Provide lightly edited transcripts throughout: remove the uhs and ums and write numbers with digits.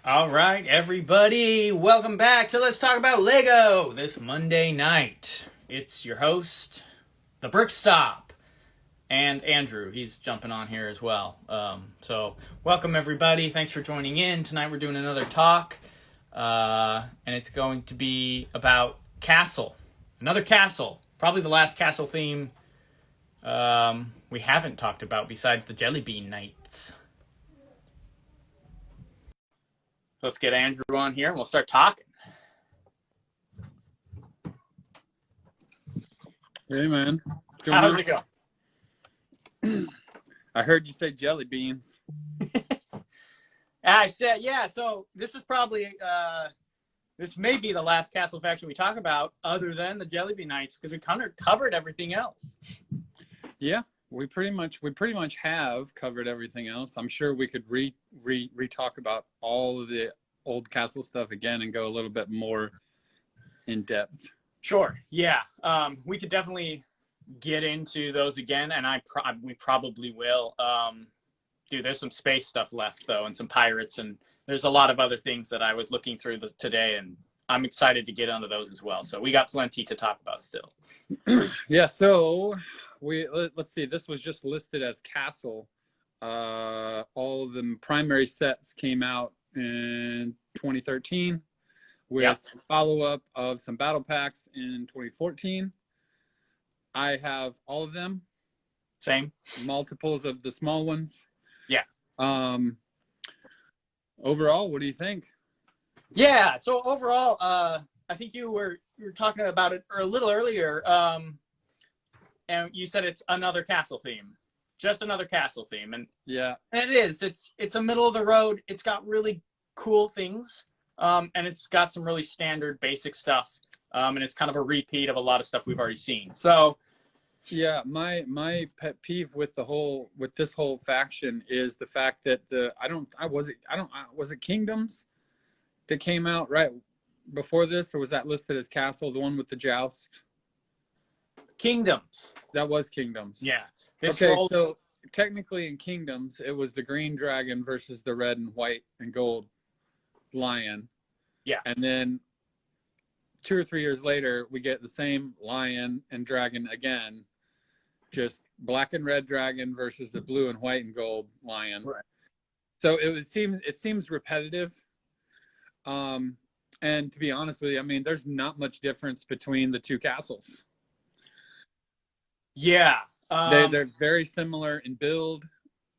All right, everybody, welcome back to Let's Talk About Lego this Monday night. It's your host, the Brick Stop, and Andrew. He's jumping on here as well. So, welcome everybody. Thanks for joining in. Tonight we're doing another talk, and it's going to be about castle. Another castle. Probably the last castle theme we haven't talked about besides the Jelly Bean Nights. Let's get Andrew on here and we'll start talking. Hey, man. How's it going? I heard you say jelly beans. I said, yeah, so this is probably, this may be the last castle faction we talk about other than the Jelly Bean Knights because we kind of covered everything else. Yeah, we pretty much have covered everything else. I'm sure we could re-talk about all of the old castle stuff again and go a little bit more in depth. Sure, yeah. We could definitely get into those again, and we probably will. Dude, there's some space stuff left, though, and some pirates, and there's a lot of other things that I was looking through today, and I'm excited to get onto those as well. So we got plenty to talk about still. Yeah, so let's see. This was just listed as castle. All of the primary sets came out in 2013 with follow-up of some battle packs in 2014. I have all of them. Same. Multiples of the small ones. Yeah. Overall, what do you think? Yeah, so overall, I think you were talking about it a little earlier, and you said it's another castle theme. Just another castle theme, and yeah, and it is. It's a middle of the road. It's got really cool things, and it's got some really standard basic stuff, and it's kind of a repeat of a lot of stuff we've already seen. So, yeah, my pet peeve with this whole faction is the fact that was it Kingdoms that came out right before this, or was that listed as castle? The one with the joust. Kingdoms. That was Kingdoms. Yeah. So technically in Kingdoms, it was the green dragon versus the red and white and gold lion. Yeah. And then 2 or 3 years later, we get the same lion and dragon again, just black and red dragon versus the blue and white and gold lion. Right. So it seems repetitive. And to be honest with you, I mean, there's not much difference between the two castles. Yeah. They're very similar in build.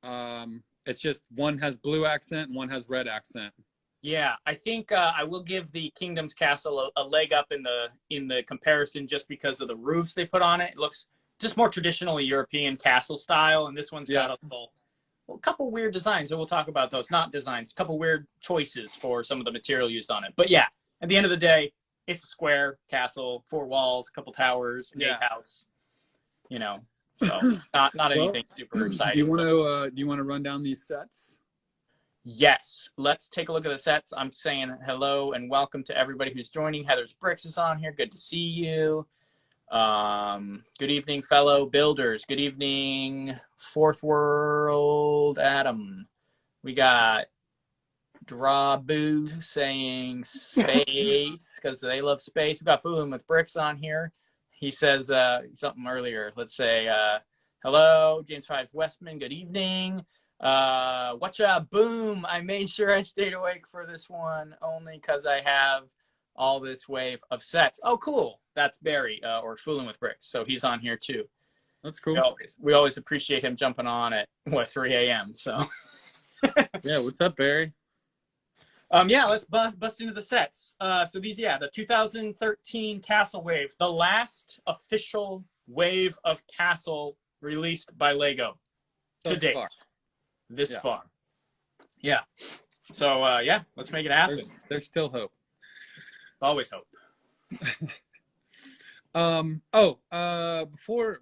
It's just one has blue accent and one has red accent. Yeah, I think I will give the Kingdom's Castle a leg up in the comparison just because of the roofs they put on it. It looks just more traditionally European castle style, and this one's got a couple weird designs, and we'll talk about those. Not designs, a couple weird choices for some of the material used on it. But yeah, at the end of the day, it's a square castle, 4 walls, a couple towers, gatehouse. You know. So not anything super exciting. Do you want to run down these sets? Yes, let's take a look at the sets. I'm saying hello and welcome to everybody who's joining. Heather's Bricks is on here. Good to see you. Good evening, fellow builders. Good evening, Fourth World Adam. We got Drabu saying space because they love space. We got Fooling with Bricks on here. He says something earlier. Let's say hello, James Fives Westman. Good evening. Whatcha boom. I made sure I stayed awake for this one only because I have all this wave of sets. Oh, cool. That's Barry or Fooling with Bricks. So he's on here too. That's cool. We always appreciate him jumping on at 3 a.m. So yeah, what's up, Barry? Yeah, let's bust into the sets. So these, the 2013 Castle Wave, the last official wave of Castle released by Lego to date. This far. Yeah. So, let's make it happen. There's still hope. Always hope.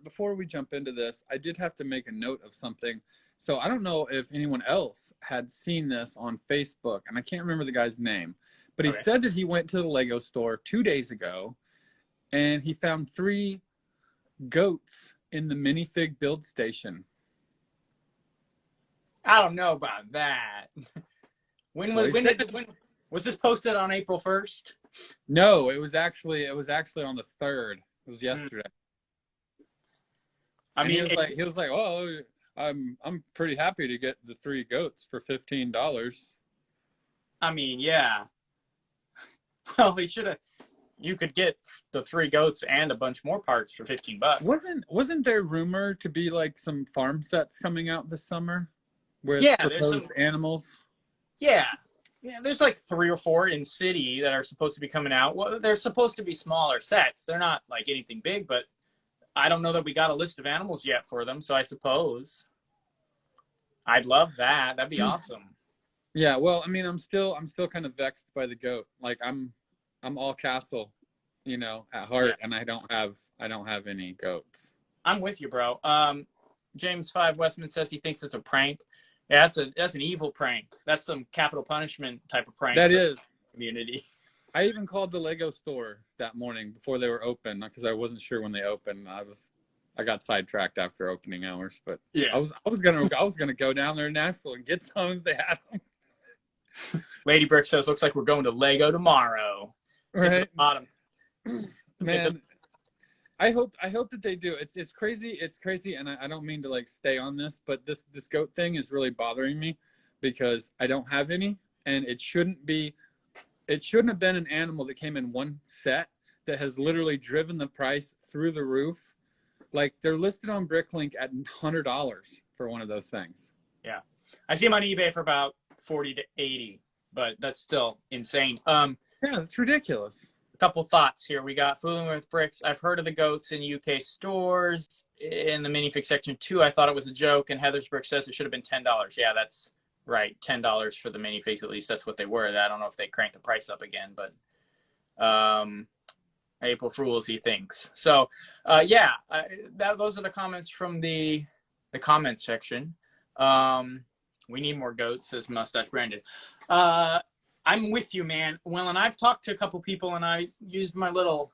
Before we jump into this, I did have to make a note of something. So I don't know if anyone else had seen this on Facebook, and I can't remember the guy's name, but he said that he went to the Lego store 2 days ago, and he found 3 goats in the minifig build station. I don't know about that. When So was he when said, did when was this posted on April 1st? no, it was actually on the 3rd. It was yesterday. I And he mean, was like, "Oh, I'm pretty happy to get the 3 goats for $15." yeah. Well, he should have. You could get the 3 goats and a bunch more parts for $15. Wasn't there rumor to be like some farm sets coming out this summer with Yeah, there's some. proposed animals? Yeah, yeah. There's like 3 or 4 in city that are supposed to be coming out. Well, they're supposed to be smaller sets. They're not like anything big, but I don't know that we got a list of animals yet for them. So I suppose I'd love that. That'd be awesome. Yeah, well, I mean, I'm still kind of vexed by the goat. Like I'm all castle, at heart, Yeah, and I don't have any goats. I'm with you, bro. James 5 Westman says he thinks it's a prank. Yeah, that's an evil prank. That's some capital punishment type of prank That for the is. community. I even called the Lego store that morning before they were open because I wasn't sure when they opened. I got sidetracked after opening hours, but Yeah. I was gonna go down there in Nashville and get some if they had them. Lady Brick says, looks like we're going to Lego tomorrow. Get to the Right, bottom. man. I hope that they do. It's crazy. It's crazy, and I don't mean to like stay on this, but this goat thing is really bothering me because I don't have any, and it shouldn't be. It shouldn't have been an animal that came in one set that has literally driven the price through the roof. Like they're listed on Bricklink at $100 for one of those things. Yeah. I see them on eBay for about 40 to 80, but that's still insane. Yeah, that's ridiculous. A couple thoughts here. We got Fooling with Bricks. I've heard of the goats in UK stores. In the minifig section too, I thought it was a joke. And Heather's Brick says it should have been $10. Yeah, that's right. $10 for the minifigs. At least that's what they were. I don't know if they cranked the price up again, but April Fools, he thinks. So, those are the comments from the comments section. We need more goats, says Mustache Brandon. I'm with you, man. Well, and I've talked to a couple people, and I used my little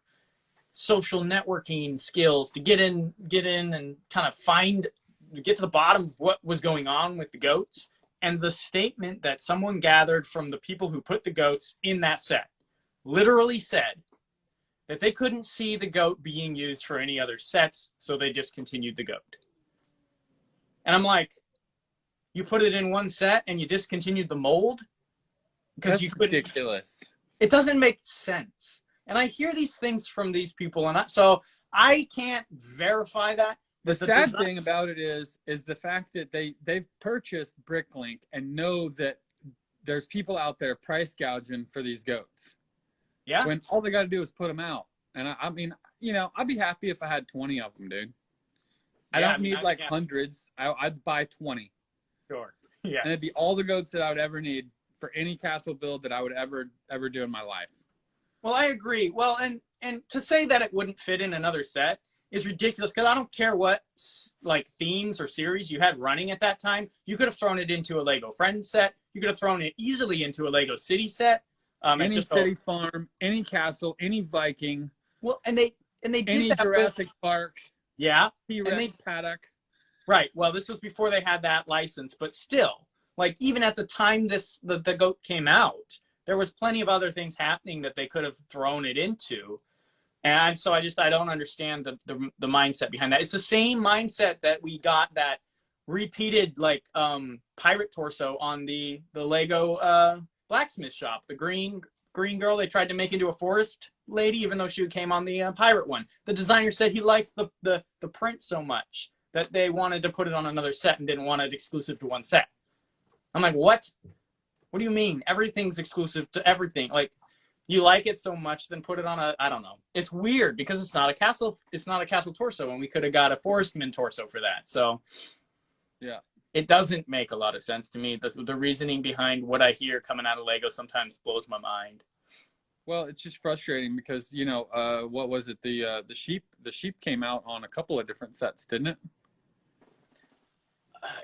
social networking skills to get in and kind of get to the bottom of what was going on with the goats. And the statement that someone gathered from the people who put the goats in that set literally said that they couldn't see the goat being used for any other sets, so they just continued the goat. And I'm like, you put it in one set and you discontinued the mold? Because you couldn't. Ridiculous. It doesn't make sense. And I hear these things from these people, and so I can't verify that. The sad thing about it is the fact that they've purchased Bricklink and know that there's people out there price gouging for these goats. Yeah. When all they got to do is put them out. And I mean, I'd be happy if I had 20 of them, dude. I don't need hundreds. I'd buy 20. Sure. Yeah. And it'd be all the goats that I would ever need for any castle build that I would ever do in my life. Well, I agree. Well, and to say that it wouldn't fit in another set is ridiculous because I don't care what like themes or series you had running at that time. You could have thrown it into a Lego Friends set. You could have thrown it easily into a Lego City set. Any city farm, any castle, any Viking. Well, and they did any that Jurassic Park. Yeah. T-Rex paddock. Right. Well, this was before they had that license, but still, like even at the time the goat came out, there was plenty of other things happening that they could have thrown it into. And so I don't understand the mindset behind that. It's the same mindset that we got that repeated like pirate torso on the Lego blacksmith shop. The green girl they tried to make into a forest lady, even though she came on the pirate one. The designer said he liked the print so much that they wanted to put it on another set and didn't want it exclusive to one set. I'm like, what? What do you mean? Everything's exclusive to everything. Like, you like it so much, then put it on I don't know. It's weird because it's not a castle torso, and we could have got a forestman torso for that. So yeah. It doesn't make a lot of sense to me. The reasoning behind what I hear coming out of Lego sometimes blows my mind. Well, it's just frustrating because, what was it? The sheep came out on a couple of different sets, didn't it?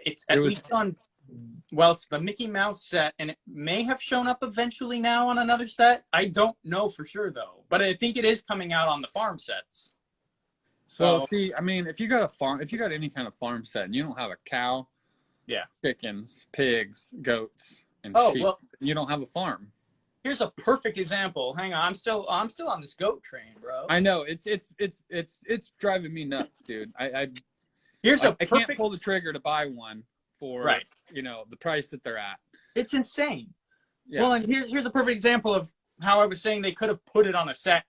It's the Mickey Mouse set, and it may have shown up eventually now on another set. I don't know for sure though, but I think it is coming out on the farm sets. So, well, see, I mean, if you got any kind of farm set and you don't have a cow, yeah, chickens, pigs, goats, and sheep, you don't have a farm. Here's a perfect example. Hang on, I'm still on this goat train, bro. I know it's driving me nuts, dude. Here's a I perfect. can't pull the trigger to buy one for Right. the price that they're at. It's insane. Yeah. Well, and here's a perfect example of how I was saying they could have put it on a set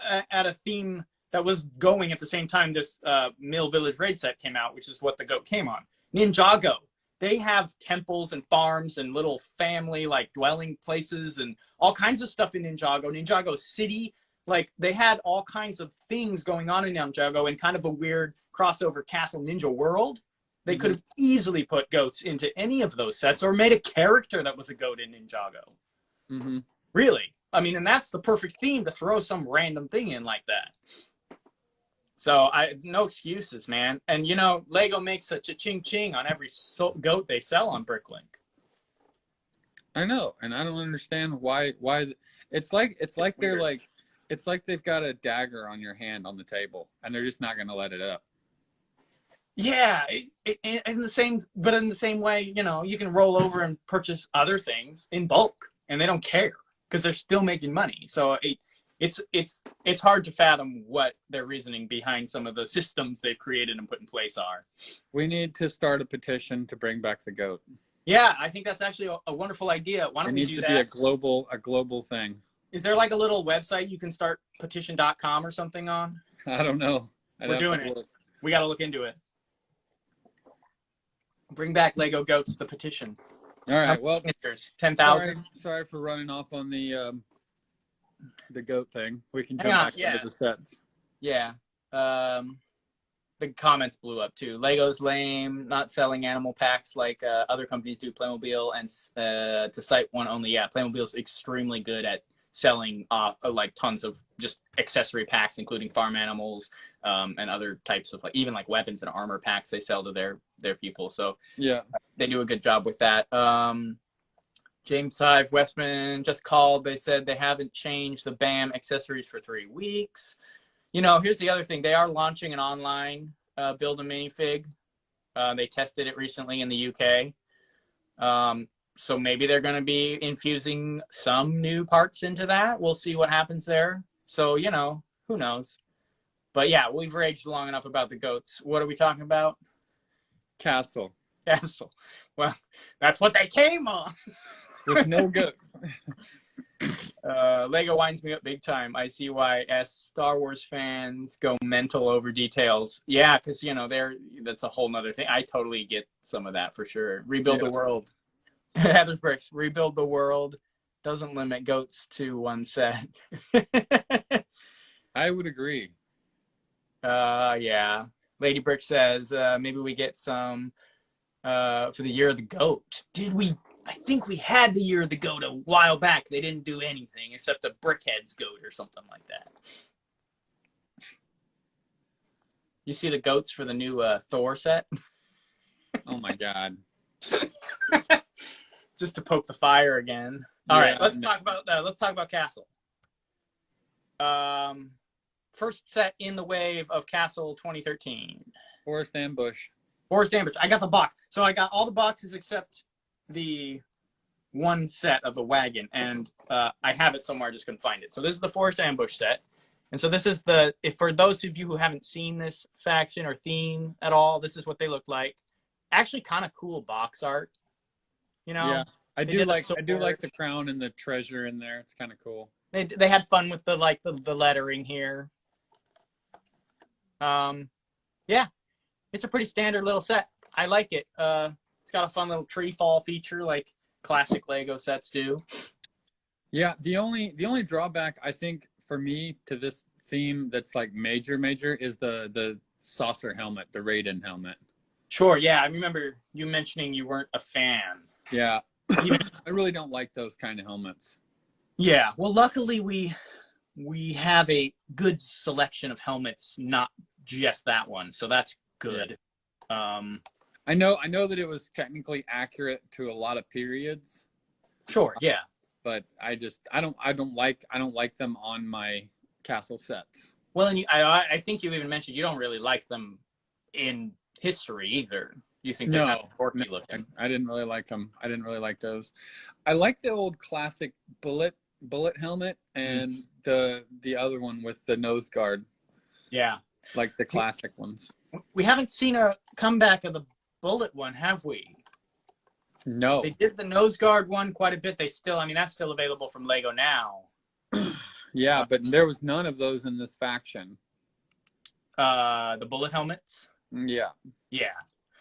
at a theme that was going at the same time this Mill Village Raid set came out, which is what the goat came on. Ninjago. They have temples and farms and little family like dwelling places and all kinds of stuff in Ninjago. Ninjago City, like they had all kinds of things going on in Ninjago and kind of a weird crossover Castle Ninja world. They could have easily put goats into any of those sets or made a character that was a goat in Ninjago. Mm-hmm. Really. I mean, and that's the perfect theme to throw some random thing in like that. So no excuses, man. And Lego makes such a ching-ching on every goat they sell on Bricklink. I know, and I don't understand why. It's like they've got a dagger on your hand on the table, and they're just not going to let it up. Yeah, in the same way, you can roll over and purchase other things in bulk, and they don't care because they're still making money. So it's hard to fathom what their reasoning behind some of the systems they've created and put in place are. We need to start a petition to bring back the goat. Yeah, I think that's actually a wonderful idea. Why don't we do that? It needs to be a global thing. Is there like a little website you can start petition.com or something on? I don't know. We're doing it. We got to look into it. Bring back Lego Goats, the petition. All right. Well, 10,000. Sorry for running off on the goat thing. We can jump back into the sets. Yeah. The comments blew up too. Lego's lame, not selling animal packs like other companies do. Playmobil and to cite one only. Yeah, Playmobil's extremely good at selling like tons of just accessory packs, including farm animals and other types of even weapons and armor packs they sell to their people. So yeah, they do a good job with that. James Hive Westman just called. They said they haven't changed the BAM accessories for 3 weeks. Here's the other thing. They are launching an online build a minifig. They tested it recently in the UK. So maybe they're going to be infusing some new parts into that. We'll see what happens there. So, who knows? But yeah, we've raged long enough about the goats. What are we talking about? Castle. Well, that's what they came on. With no goat. Lego winds me up big time. I see why Star Wars fans go mental over details. Yeah, because that's a whole nother thing. I totally get some of that for sure. Rebuild the world. Heather's Bricks. Rebuild the world doesn't limit goats to one set. I would agree. Yeah. Lady Brick says maybe we get some for the year of the goat. Did we? I think we had the year of the goat a while back. They didn't do anything except a Brickhead's goat or something like that. You see the goats for the new Thor set? Oh my God. Just to poke the fire again. All right, let's talk about Castle. First set in the wave of Castle 2013. Forest Ambush. I got the box. So I got all the boxes except the one set of the wagon, and I have it somewhere. I just couldn't find it. So this is the Forest Ambush set, and so this is for those of you who haven't seen this faction or theme at all, this is what they look like. Actually, kind of cool box art. Yeah, I do like the crown and the treasure in there. It's kind of cool. They had fun with the lettering here. Yeah, it's a pretty standard little set. I like it. It's got a fun little tree fall feature like classic Lego sets do. Yeah, the only drawback I think for me to this theme that's major is the saucer helmet, the Raiden helmet. Sure, yeah, I remember you mentioning you weren't a fan. Yeah, I really don't like those kind of helmets. Yeah, well, luckily we have a good selection of helmets, not just that one, so that's good. Yeah. I know that it was technically accurate to a lot of periods. Sure, yeah. But I don't like them on my Castle sets. Well, and I think you even mentioned you don't really like them in history either. You think they're kind No, of dorky no, looking? I didn't really like them. I didn't really like those. I like the old classic bullet helmet Mm. and the other one with the nose guard, Yeah. like the classic ones. We haven't seen a comeback of the bullet one, have we? They No. did the nose guard one quite a bit. They still, I mean, that's still available from Lego now. Yeah, but there was none of those in this faction. The bullet helmets. Yeah. Yeah.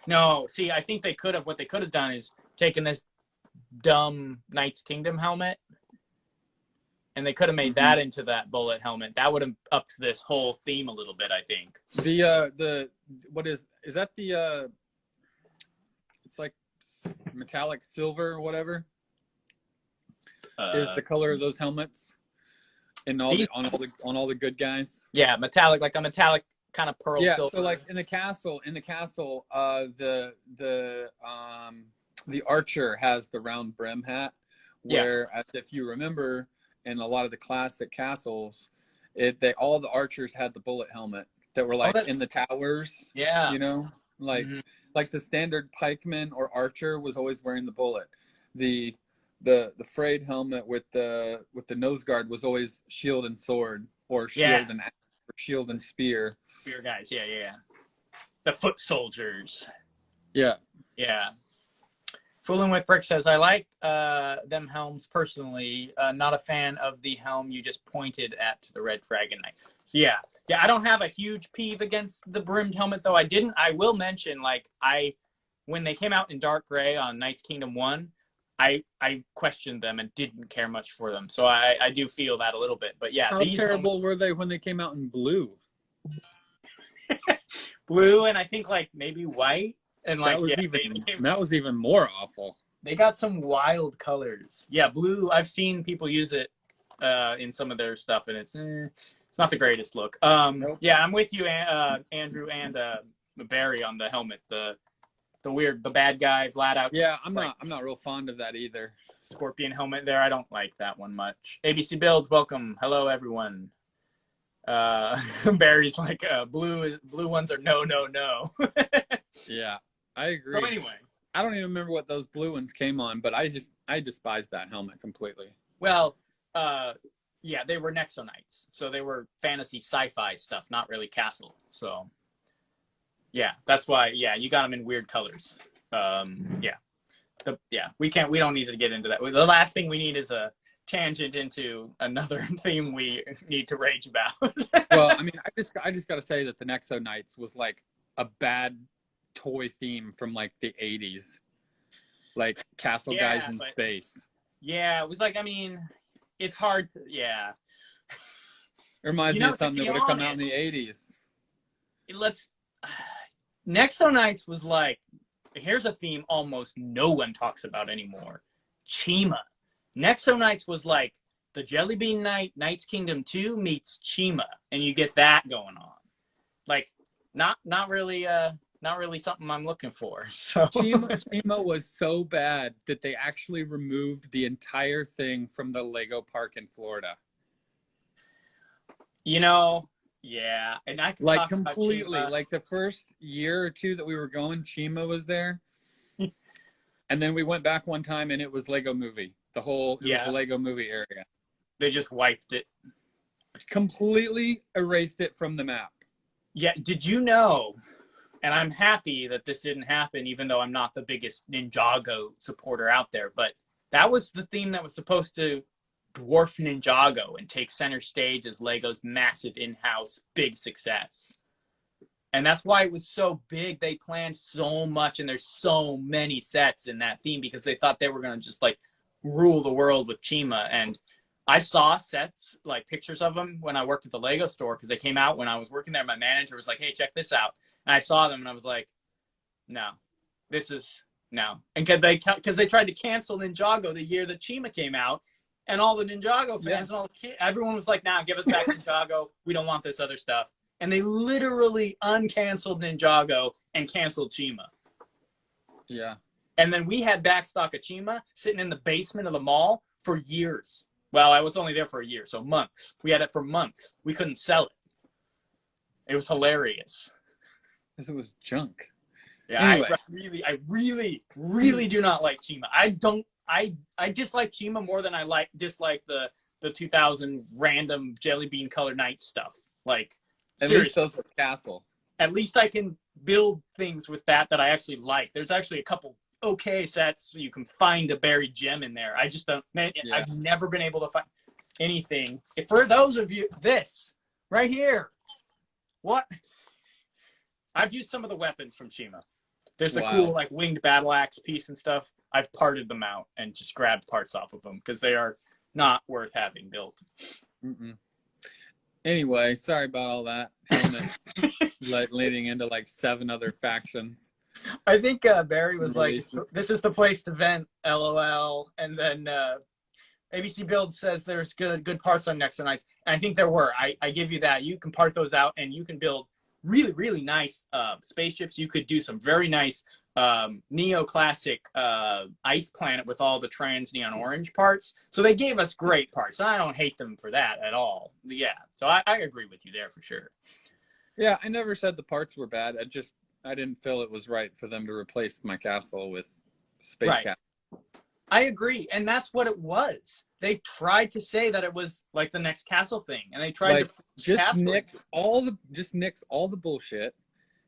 No, see, I think what they could have done is taken this dumb Knight's Kingdom helmet, and they could have made that into that bullet helmet. That would have upped this whole theme a little bit, I think. The what is that the it's like metallic silver or whatever is the color of those helmets in all on all the good guys. Yeah, metallic, like a metallic kind of pearl silver. So like in the castle, the archer has the round brim hat, where if you remember in a lot of the classic castles, all the archers had the bullet helmet that were like in the towers. Yeah. You know, like like the standard pikeman or archer was always wearing the bullet. The frayed helmet with the nose guard was always shield and sword, or shield and axe, or shield and spear. Spear guys, yeah. The foot soldiers. Yeah. Yeah. Fooling with Brick says, I like them helms personally. Not a fan of the helm you just pointed at the Red Dragon Knight. So yeah, I don't have a huge peeve against the brimmed helmet, though. I will mention, like, when they came out in dark gray on Knight's Kingdom 1, I questioned them and didn't care much for them. So I do feel that a little bit. But yeah, how terrible were they when they came out in blue? Blue and I think like maybe white. And like that was even more awful. They got some wild colors. Yeah, blue. I've seen people use it in some of their stuff, and it's not the greatest look. Nope. Yeah, I'm with you, Andrew and Barry on the helmet. The bad guy Vlad out. Yeah, I'm not real fond of that either. Scorpion helmet there. I don't like that one much. ABC Builds, welcome. Hello everyone. Barry's like blue ones are no. Yeah, I agree. So anyway, I don't even remember what those blue ones came on, but I despise that helmet completely. Well, yeah, they were Nexo Knights, so they were fantasy sci-fi stuff, not really castle. So yeah, that's why. Yeah, you got them in weird colors. Yeah, we don't need to get into that. The last thing we need is a tangent into another theme we need to rage about. Well, I mean, I just got to say that the Nexo Knights was like a bad toy theme from like the 80s, like castle guys in space. Yeah, it was like, I mean, it's hard to, it reminds me of something that would have come out in the 80s. Nexo Knights was like, here's a theme almost no one talks about anymore. Chima. Nexo Knights was like the Jelly Bean Knight, Knight's Kingdom 2 meets Chima, and you get that going on. Like, not really something I'm looking for. So Chima was so bad that they actually removed the entire thing from the Lego park in Florida. You know, yeah, and I could like completely like the first year or two that we were going, Chima was there, and then we went back one time and it was Lego Movie. It was the Lego Movie area. They just wiped it. Completely erased it from the map. Yeah, did you know, and I'm happy that this didn't happen, even though I'm not the biggest Ninjago supporter out there, but that was the theme that was supposed to dwarf Ninjago and take center stage as Lego's massive in-house big success. And that's why it was so big. They planned so much, and there's so many sets in that theme because they thought they were going to just like rule the world with Chima. And I saw sets, like pictures of them when I worked at the Lego store because they came out when I was working there. My manager was like, hey, check this out. And I saw them and I was like, no, no. And because they tried to cancel Ninjago the year that Chima came out, and all the Ninjago fans and all the kids, everyone was like, nah, give us back Ninjago. We don't want this other stuff. And they literally uncanceled Ninjago and canceled Chima. Yeah. And then we had backstock of Chima sitting in the basement of the mall for years. Well, I was only there for a year, so months. We had it for months. We couldn't sell it. It was hilarious. Because it was junk. Yeah, Anyway, I really do not like Chima. I dislike Chima more than I dislike the 2000 random jelly bean colored night stuff. Like, at least seriously, those were Castle. at least I can build things with that I actually like. There's actually a couple okay sets. You can find a buried gem in there. I just don't. Man, Yeah. I've never been able to find anything. For those of you, this right here, what? I've used some of the weapons from Chima. There's a cool like winged battle axe piece and stuff. I've parted them out and just grabbed parts off of them because they are not worth having built. Anyway, sorry about all that. Like leading into like 7 other factions. I think Barry was like, "This is the place to vent." LOL. And then ABC Build says there's good parts on Nexo Knights, and I think there were. I give you that. You can part those out, and you can build really nice spaceships. You could do some very nice neoclassic ice planet with all the trans neon orange parts. So they gave us great parts, and I don't hate them for that at all. Yeah, so I agree with you there for sure. Yeah, I never said the parts were bad. I didn't feel it was right for them to replace my castle with Space Cat. I agree, and that's what it was. They tried to say that it was like the next castle thing, and they tried like, to nix all the bullshit.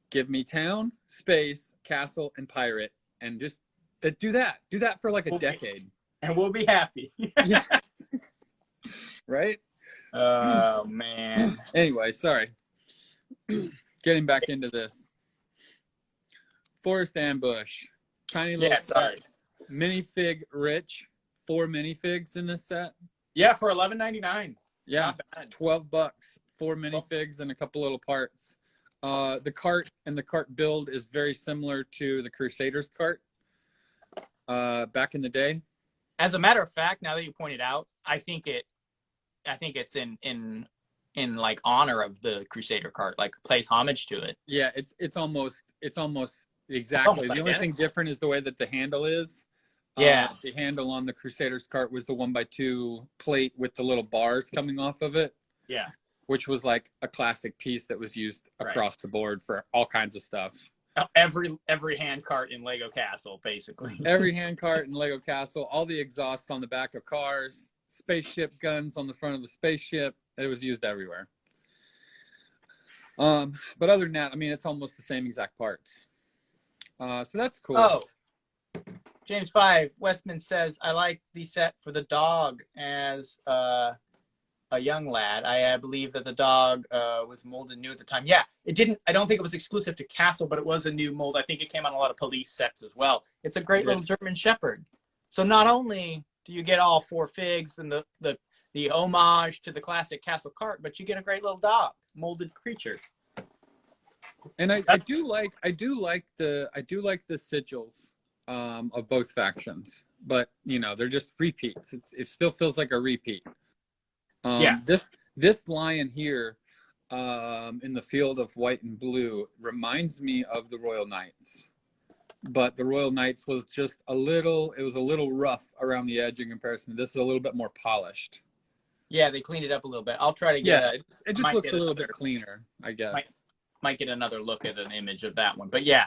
Give me town, space, castle, and pirate, and just do that for like a decade, and we'll be happy. Yeah. Right? Oh man. Anyway, sorry. Getting back into this. Forest ambush. Tiny little sorry. Minifig rich. 4 minifigs in this set. Yeah, for $11.99. Yeah, $12. 4 minifigs and a couple little parts. The cart and the cart build is very similar to the Crusaders cart back in the day. As a matter of fact, now that you pointed out, I think it's in like honor of the Crusader cart, like pays homage to it. Yeah, it's almost exactly. The only thing different is the way that the handle is. Yeah. The handle on the Crusaders cart was the 1x2 plate with the little bars coming off of it. Yeah. Which was like a classic piece that was used across the board for all kinds of stuff. Every hand cart in Lego Castle, basically. Every hand cart in Lego Castle, all the exhausts on the back of cars, spaceship guns on the front of the spaceship. It was used everywhere. But other than that, I mean, it's almost the same exact parts. So that's cool. Oh, James 5, Westman says, I like the set for the dog as a young lad. I believe that the dog was molded new at the time. Yeah, I don't think it was exclusive to Castle, but it was a new mold. I think it came on a lot of police sets as well. It's a great little German Shepherd. So not only do you get all 4 figs and the homage to the classic Castle cart, but you get a great little dog, molded creature. And I do like the sigils of both factions, but you know, they're just repeats. It still feels like a repeat. This lion here in the field of white and blue reminds me of the Royal Knights, but the Royal Knights was just a little rough around the edge in comparison. This is a little bit more polished. Yeah, they cleaned it up a little bit. I'll try to get it just looks a little bit cleaner, I guess. Might get another look at an image of that one. But yeah,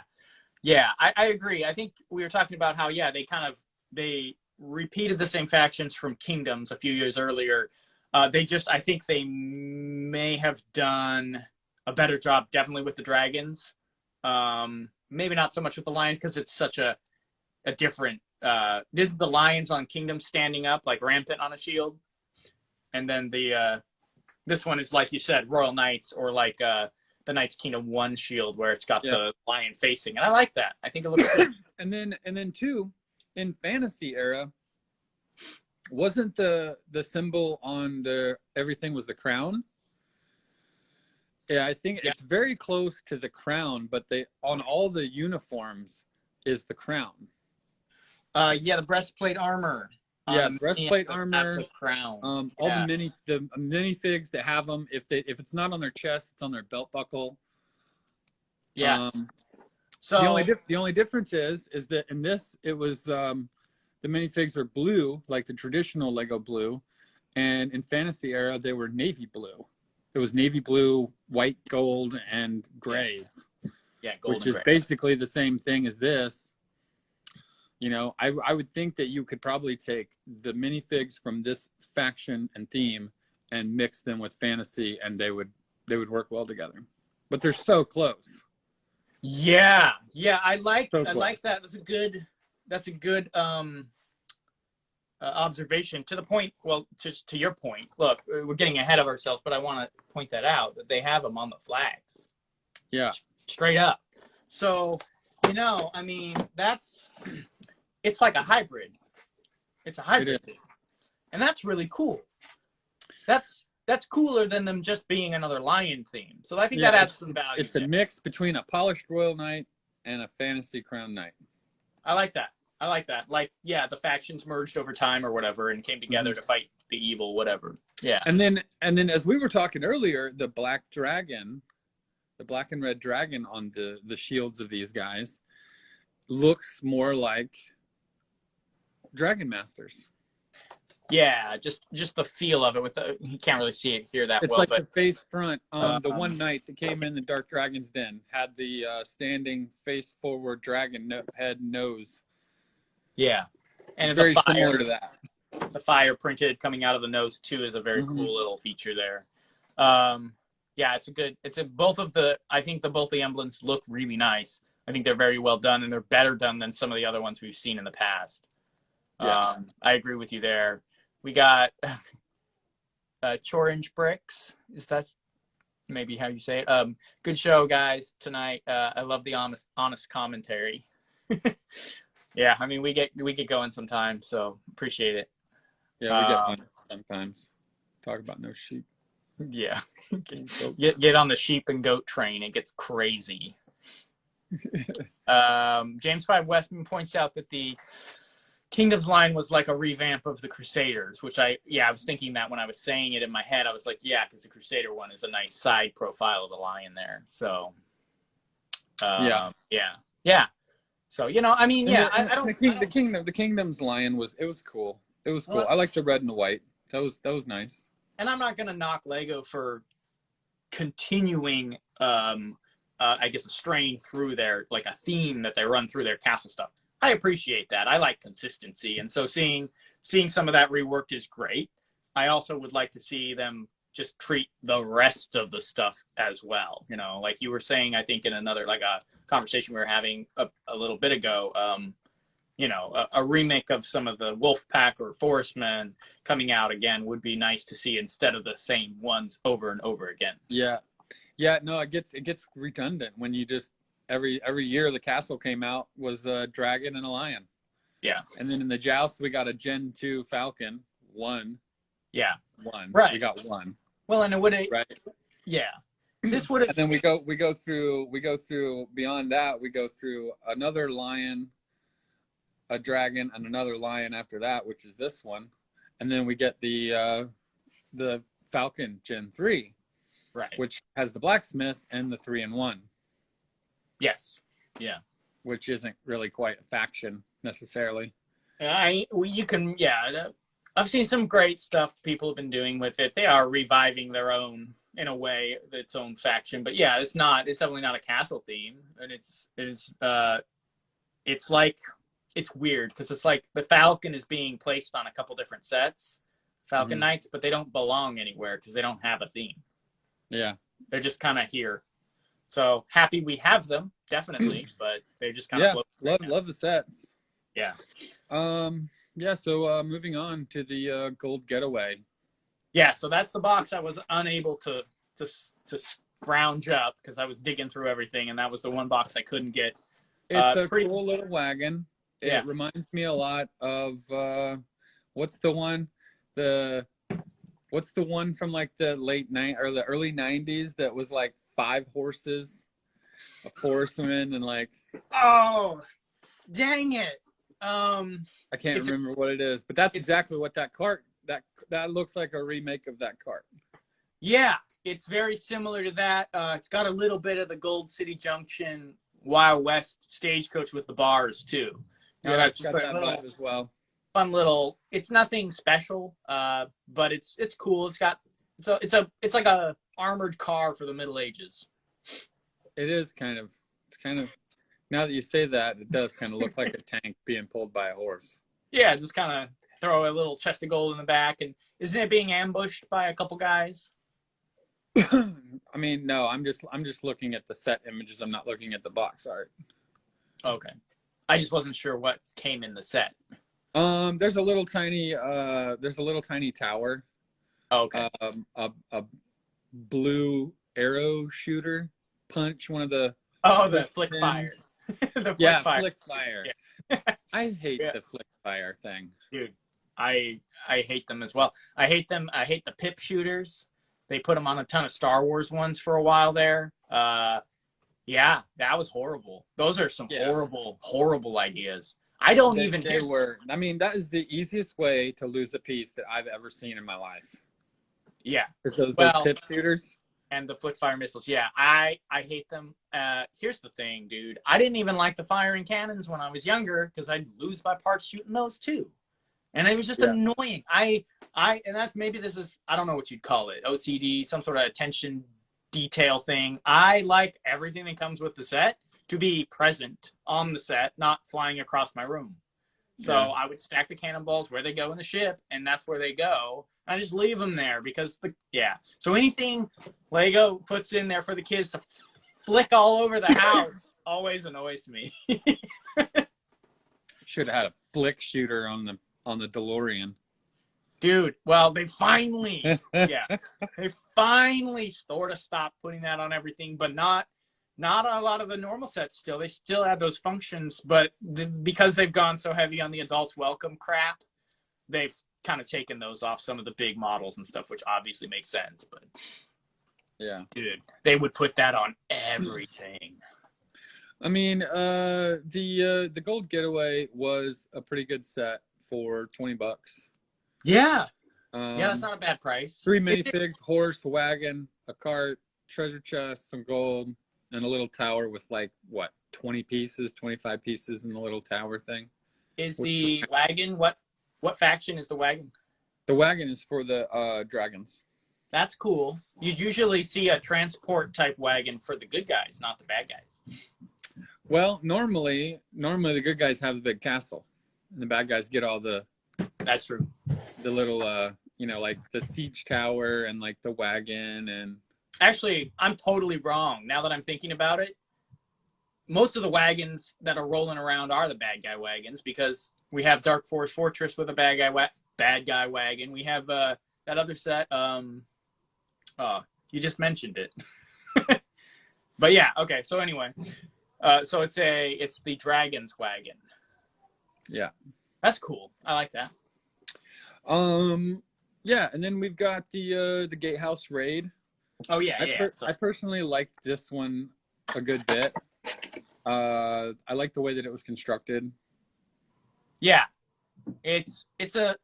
I agree. I think we were talking about how, they repeated the same factions from Kingdoms a few years earlier. I think they may have done a better job, definitely with the dragons. Maybe not so much with the lions because it's such a different. This is the lions on Kingdom standing up like rampant on a shield, and then this one is like you said, Royal Knights or like the Knights Kingdom 1 shield where it's got the lion facing, and I like that. I think it looks good. and then too, in Fantasy era, wasn't the symbol on everything was the crown? Yeah, I think it's very close to the crown, but on all the uniforms is the crown. The breastplate armor. Breastplate armor. The crown. All the minifigs that have them. If it's not on their chest, it's on their belt buckle. Yeah. So the only difference is that in this it was the minifigs are blue, like the traditional Lego blue, and in Fantasy era they were navy blue. It was navy blue, white, gold, and grays. Yeah, which golden is gray. basically the same thing as this. You know, I would think that you could probably take the minifigs from this faction and theme and mix them with fantasy, and they would work well together. But they're so close. Yeah, yeah, I like So close. that. That's a good observation. To the point, well, just to your point. Look, we're getting ahead of ourselves, but I want to point that out that they have them on the flags. Yeah, Straight up. So, I mean, it's like a hybrid. It's a hybrid, and that's really cool. That's cooler than them just being another lion theme. So I think that adds some value. It's a mix between a polished royal knight and a fantasy crown knight. I like that. Like, yeah, the factions merged over time or whatever and came together to fight the evil, whatever. Yeah. And then as we were talking earlier, the black and red dragon on the shields of these guys looks more like Dragon Masters. Yeah, just the feel of it you can't really see it here that it's well. Like but the face front. The one knight that came in the Dark Dragon's Den had the standing face forward dragon head nose. Yeah, and very similar to that. The fire printed coming out of the nose too is a very cool little feature there. Yeah, I think both the emblems look really nice. I think they're very well done, and they're better done than some of the other ones we've seen in the past. Yes. I agree with you there. We got Chorange Bricks. Is that maybe how you say it? Good show, guys, tonight. I love the honest commentary. Yeah, I mean, we get going sometimes, so appreciate it. Yeah, we get one sometimes. Talk about no sheep. Yeah. Get on the sheep and goat train. It gets crazy. James 5 Westman points out that the Kingdoms line was like a revamp of the Crusaders, which I was thinking that when I was saying it in my head. I was like, yeah, because the Crusader one is a nice side profile of the lion there. So, yeah. So, I mean, yeah, I don't. The Kingdoms lion was cool. It was cool. I like the red and the white. That was nice. And I'm not gonna knock Lego for continuing, I guess, a strain through their, like, a theme that they run through their castle stuff. I appreciate that. I like consistency, and so seeing some of that reworked is great. I also would like to see them just treat the rest of the stuff as well. Like you were saying, I think in another, like, a conversation we were having a little bit ago, a remake of some of the Wolfpack or Forestmen coming out again would be nice to see instead of the same ones over and over again. Yeah. No, it gets redundant when you just every year the castle came out was a dragon and a lion. Yeah. And then in the joust we got a Gen 2 Falcon. One. Yeah. One. Right. We got one. Well, and it would have. Right. Yeah. This would have. And then we go through beyond that. We go through another lion, a dragon, and another lion after that, which is this one, and then we get the Falcon Gen 3, right, which has the blacksmith and the 3-in-1. Yes. Yeah. Which isn't really quite a faction necessarily. I've seen some great stuff people have been doing with it. They are reviving their own, in a way, its own faction. But yeah, it's definitely not a castle theme. And it's like, it's weird because it's like the Falcon is being placed on a couple different sets, Falcon Knights, but they don't belong anywhere because they don't have a theme. Yeah. They're just kind of here. So happy we have them, definitely, but they're just kind of floating. Love the sets. Yeah. So moving on to the Gold Getaway. Yeah, so that's the box I was unable to scrounge up because I was digging through everything, and that was the one box I couldn't get. It's a cool little wagon. It reminds me a lot of what's the one from like the the early 90s that was like 5 horses, a horseman, and like, oh, dang it. I can't remember what it is, but that's exactly what that cart that looks like, a remake of that cart. Yeah, it's very similar to that. It's got a little bit of the Gold City Junction Wild West stagecoach with the bars too. That's got that vibe as well. Fun little. It's nothing special, but it's cool. It's like a armored car for the Middle Ages. It's kind of, now that you say that, it does kind of look like a tank being pulled by a horse. Yeah, just kind of throw a little chest of gold in the back, and isn't it being ambushed by a couple guys? I mean, no, I'm just looking at the set images. I'm not looking at the box art. Okay, I just wasn't sure what came in the set. There's a little tiny tower. Okay. A blue arrow shooter punch, one of the The flick fire. The flick fire. Flick fire. Yeah. I hate the flick fire thing. Dude, I hate them as well. I hate them. I hate the pip shooters. They put them on a ton of Star Wars ones for a while there. Yeah, that was horrible. Those are some horrible ideas. I don't even. They were. I mean, that is the easiest way to lose a piece that I've ever seen in my life. Yeah. Those pip shooters and the flick fire missiles. Yeah, I hate them. Here's the thing, dude. I didn't even like the firing cannons when I was younger because I'd lose my parts shooting those too, and it was just annoying. And that's, maybe this is, I don't know what you'd call it, OCD, some sort of attention detail thing. I like everything that comes with the set to be present on the set, not flying across my room. So I would stack the cannonballs where they go in the ship, and that's where they go. I just leave them there because So anything Lego puts in there for the kids to flick all over the house always annoys me. Should have had a flick shooter on the DeLorean. Dude, well, they finally sort of stopped putting that on everything, but not a lot of the normal sets still. They still have those functions, but because they've gone so heavy on the adults welcome crap, they've kind of taken those off some of the big models and stuff, which obviously makes sense. But yeah, dude, they would put that on everything. I mean, the Gold Getaway was a pretty good set for $20. Yeah. That's not a bad price. 3 minifigs, horse, wagon, a cart, treasure chest, some gold, and a little tower with 20 pieces, 25 pieces in the little tower thing. Is the wagon, what faction is the wagon? The wagon is for the dragons. That's cool. You'd usually see a transport type wagon for the good guys, not the bad guys. Well, normally the good guys have the big castle, and the bad guys get all the. That's true. The little, like the siege tower and like the wagon and. Actually, I'm totally wrong. Now that I'm thinking about it, most of the wagons that are rolling around are the bad guy wagons because we have Dark Forest Fortress with a bad guy wagon. We have that other set. You just mentioned it. But yeah, okay. So anyway, so it's the Dragon's wagon. Yeah, that's cool. I like that. Yeah, and then we've got the Gatehouse raid. Oh yeah, I personally liked this one a good bit. I like the way that it was constructed. Yeah, it's a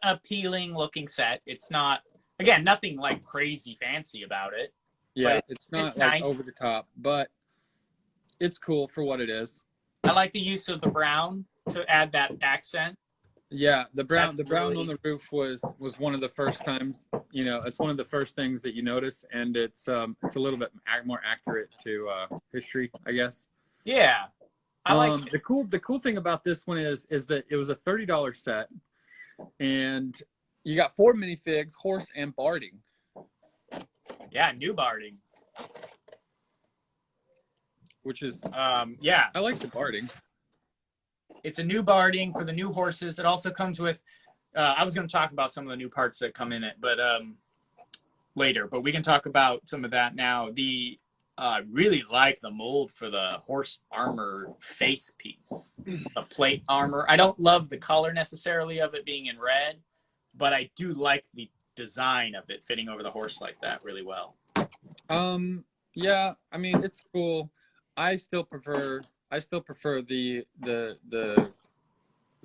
appealing looking set. It's not, again, nothing like crazy fancy about it. Yeah, it's not like nice. Over the top, but it's cool for what it is. I like the use of the brown to add that accent. Yeah, the brown on the roof was one of the first times. It's one of the first things that you notice, and it's a little bit more accurate to history, I guess. Yeah, I like it. The cool thing about this one is that it was a $30 set, and you got 4 minifigs, horse, and barding. Yeah, new barding. Which is I like the barding. It's a new barding for the new horses. It also comes with I was going to talk about some of the new parts that come in it, but later. But we can talk about some of that now. I really like the mold for the horse armor face piece, the plate armor. I don't love the color necessarily of it being in red, but I do like the design of it fitting over the horse like that really well. Yeah, I mean, it's cool. I still prefer the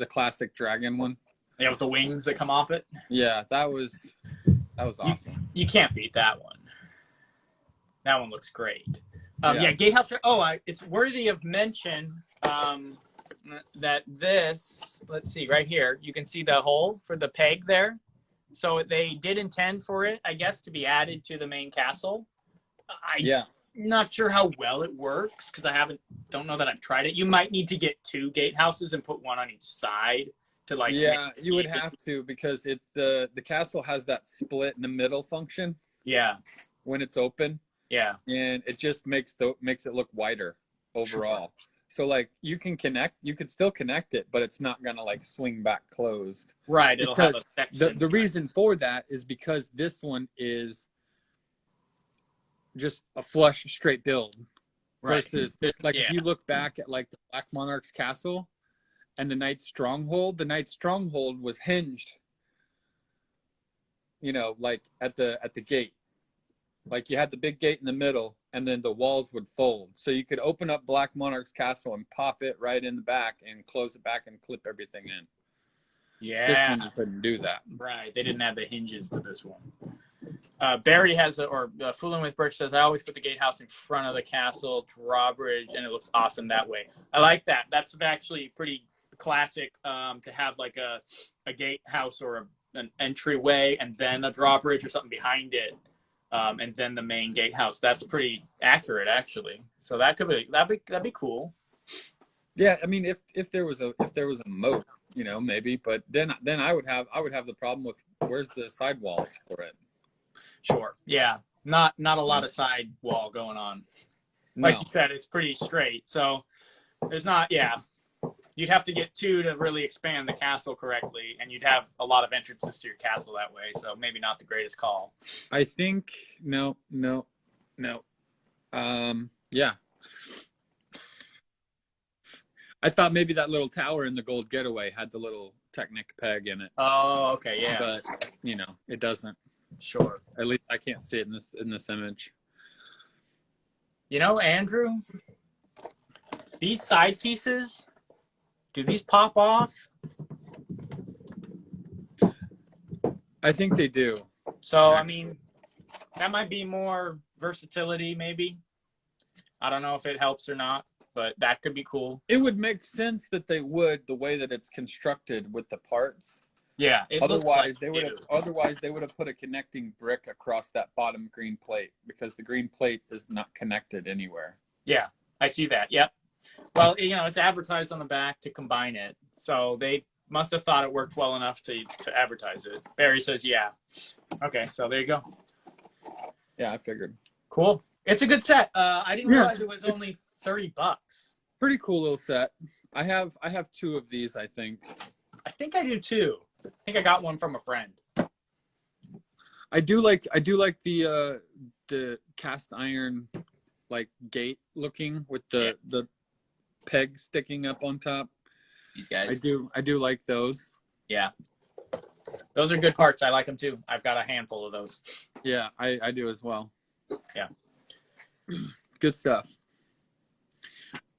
classic dragon one. Yeah, with the wings that come off it. Yeah, that was awesome. You can't beat that one. That one looks great. Yeah, Gatehouse. It's worthy of mention that this. Let's see, right here, you can see the hole for the peg there. So they did intend for it, I guess, to be added to the main castle. Not sure how well it works because don't know that I've tried it. You might need to get 2 gatehouses and put one on each side to like. Yeah, you would have to, because the castle has that split in the middle function. Yeah. When it's open. Yeah. And it just makes it look wider overall. Sure. So like you could still connect it, but it's not gonna like swing back closed. Right. It'll have a section. The reason for that is because this one is just a flush straight build. Right. Versus like if you look back at like the Black Monarch's castle and the Knight's Stronghold was hinged, you know, like at the gate. Like you had the big gate in the middle and then the walls would fold. So you could open up Black Monarch's castle and pop it right in the back and close it back and clip everything in. Yeah. This one you couldn't do that. Right. They didn't have the hinges to this one. Barry has Fooling with Birch says, I always put the gatehouse in front of the castle drawbridge and it looks awesome that way. I like that. That's actually pretty classic to have like a gatehouse or an entryway and then a drawbridge or something behind it. And then the main gatehouse. That's pretty accurate, actually. So that'd be cool. Yeah, I mean, if there was a moat, you know, maybe, but then I would have the problem with where's the sidewalls for it. Sure. Yeah. Not a lot of side wall going on. Like you said, it's pretty straight. So there's not. Yeah. You'd have to get 2 to really expand the castle correctly, and you'd have a lot of entrances to your castle that way, so maybe not the greatest call. I think, no. Yeah. I thought maybe that little tower in the Gold Getaway had the little Technic peg in it. Oh, okay, yeah. But, you know, it doesn't. Sure. At least I can't see it in this image. You know, Andrew, these side pieces... Do these pop off? I think they do. So, I mean, that might be more versatility, maybe. I don't know if it helps or not, but that could be cool. It would make sense that they would, the way that it's constructed with the parts. Yeah. Otherwise, they would have put a connecting brick across that bottom green plate because the green plate is not connected anywhere. Yeah, I see that. Yep. Well, you know, it's advertised on the back to combine it. So they must have thought it worked well enough to advertise it. Barry says, yeah. Okay, so there you go. Yeah, I figured. Cool. It's a good set. I didn't realize it was only $30. Pretty cool little set. I have 2 of these, I think. I think I do too. I think I got one from a friend. I do like the cast iron like gate looking with the peg sticking up on top. These guys. I do like those. Yeah. Those are good parts. I like them too. I've got a handful of those. Yeah, I do as well. Yeah. Good stuff.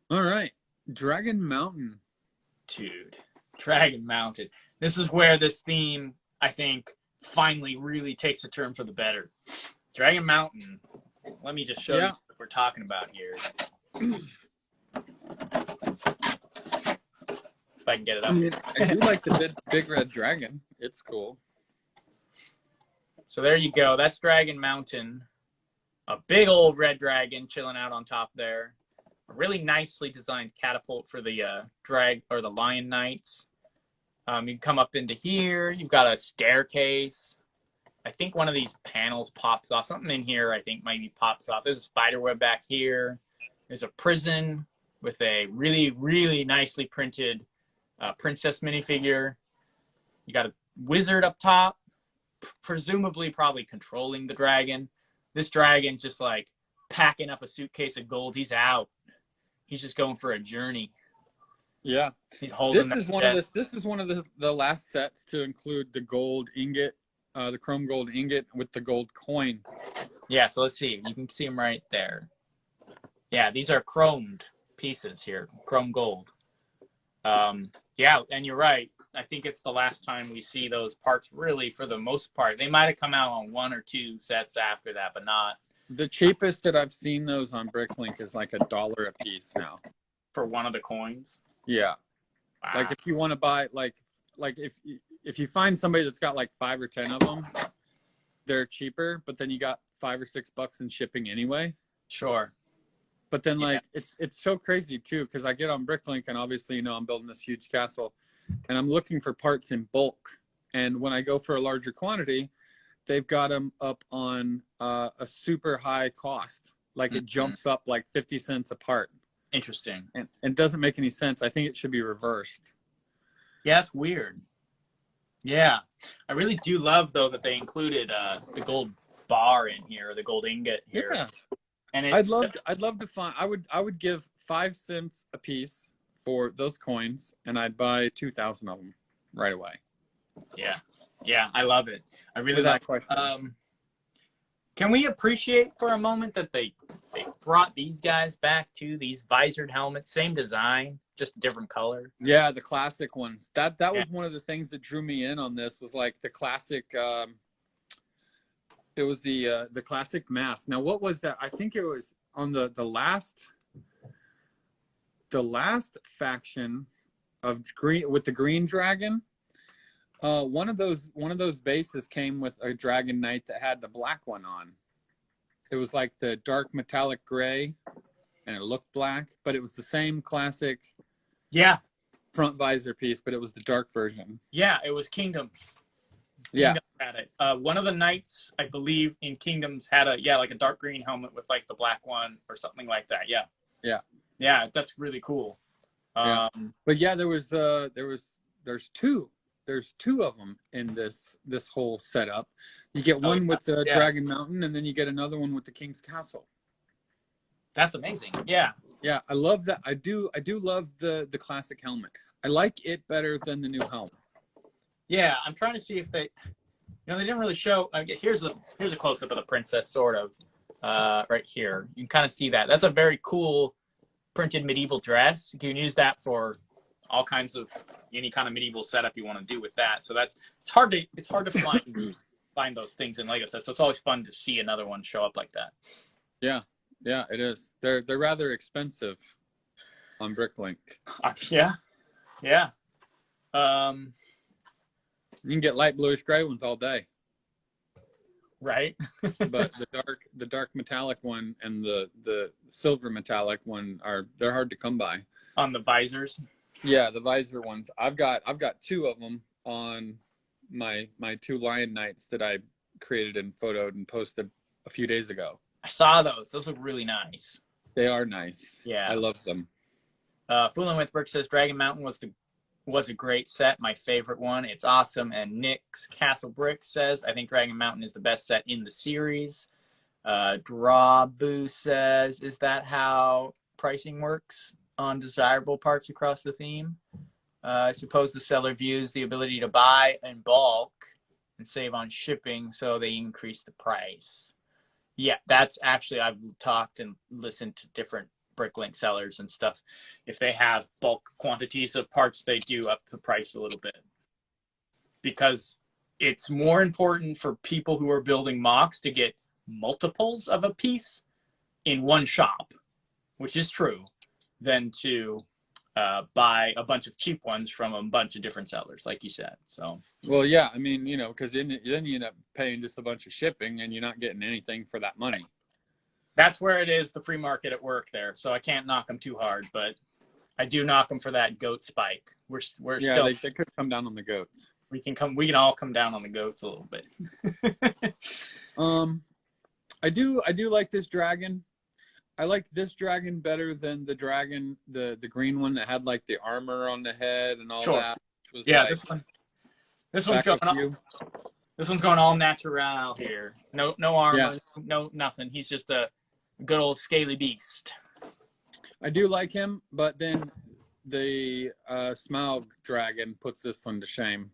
All right. Dragon Mountain. Dude. Dragon Mountain. This is where this theme, I think, finally really takes a turn for the better. Dragon Mountain. Let me just show you what we're talking about here. If I can get it up. I do like the big red dragon. It's cool. So there you go. That's Dragon Mountain. A big old red dragon chilling out on top there. A really nicely designed catapult for the the Lion Knights. You can come up into here. You've got a staircase. I think one of these panels pops off. Something in here I think maybe pops off. There's a spider web back here. There's a prison with a really, really nicely printed princess minifigure. You got a wizard up top, presumably probably controlling the dragon. This dragon just like packing up a suitcase of gold. He's out. He's just going for a journey. Yeah. He's holding This is one of the last sets to include the gold ingot, the chrome gold ingot with the gold coin. Yeah, so let's see. You can see them right there. Yeah, these are chromed pieces here, chrome gold. Yeah, and you're right. I think it's the last time we see those parts really for the most part. They might have come out on 1 or 2 sets after that, but not. The cheapest that I've seen those on Bricklink is like $1 a piece now. For one of the coins? Yeah. Wow. Like if you want to buy, like if you find somebody that's got like 5 or 10 of them, they're cheaper, but then you got $5 or $6 in shipping anyway. Sure. But then Yeah. like it's so crazy too, because I get on Bricklink and obviously, I'm building this huge castle and I'm looking for parts in bulk. And when I go for a larger quantity, they've got them up on a super high cost. Like it Hmm. jumps up like 50 cents a part. Interesting. And it doesn't make any sense. I think it should be reversed. Yeah, it's weird. Yeah. I really do love though that they included the gold bar in here, the gold ingot here. Yeah. And it I'd love to find I would give 5 cents a piece for those coins and I'd buy 2,000 of them right away. yeah. Yeah, I love it. I really love Without question. Can we appreciate for a moment that they brought these guys back to these visored helmets, same design, just a different color. Yeah, the classic ones. That Yeah. was one of the things that drew me in on this was like the classic it was the classic mask. Now what was that? I think it was on the last faction of green with the green dragon. One of those bases came with a dragon knight that had the black one on. It was like the dark metallic gray and it looked black, but it was the same classic Yeah. front visor piece, but it was the dark version. Yeah, it was Kingdoms. Yeah. Kingdoms had it. One of the knights, I believe, in Kingdoms had like a dark green helmet with like the black one or something like that. Yeah. Yeah. Yeah, that's really cool. Yeah. But yeah, there's two of them in this whole setup. You get one with the Dragon Mountain, and then you get another one with the King's Castle. That's amazing. Yeah. Yeah, I love that. I do love the classic helmet. I like it better than the new helmet. Yeah, I'm trying to see if they didn't really show. Here's a close up of the princess, sort of, right here. You can kind of see that. That's a very cool printed medieval dress. You can use that for all kinds of any kind of medieval setup you want to do with that. So it's hard to find those things in Lego sets. So it's always fun to see another one show up like that. Yeah, it is. They're rather expensive on Bricklink. Yeah. You can get light bluish gray ones all day. Right. But the dark metallic one and the silver metallic one they're hard to come by. On the visors. Yeah, the visor ones. I've got two of them on my two Lion Knights that I created and photoed and posted a few days ago. I saw those. Those look really nice. They are nice. Yeah. I love them. Fooling with Brick says Dragon Mountain was a great set, my favorite one. It's awesome. And Nick's Castle Brick says, I think Dragon Mountain is the best set in the series. Drawboo says, is that how pricing works on desirable parts across the theme? I suppose the seller views the ability to buy in bulk and save on shipping, so they increase the price. Yeah, that's actually, I've talked and listened to different Bricklink sellers and stuff. If they have bulk quantities of parts, they do up the price a little bit, because it's more important for people who are building mocks to get multiples of a piece in one shop, which is true, than to buy a bunch of cheap ones from a bunch of different sellers, like you said. So, well, yeah, I mean, because then you end up paying just a bunch of shipping and you're not getting anything for that money. That's where it is, the free market at work there. So I can't knock them too hard, but I do knock them for that goat spike. We're still. They could come down on the goats. We can all come down on the goats a little bit. I do like this dragon. I like this dragon better than the dragon, the green one that had like the armor on the head and all that. This one's going all natural here. No armor, no nothing. He's just a good old scaly beast. I do like him, but then the Smaug dragon puts this one to shame.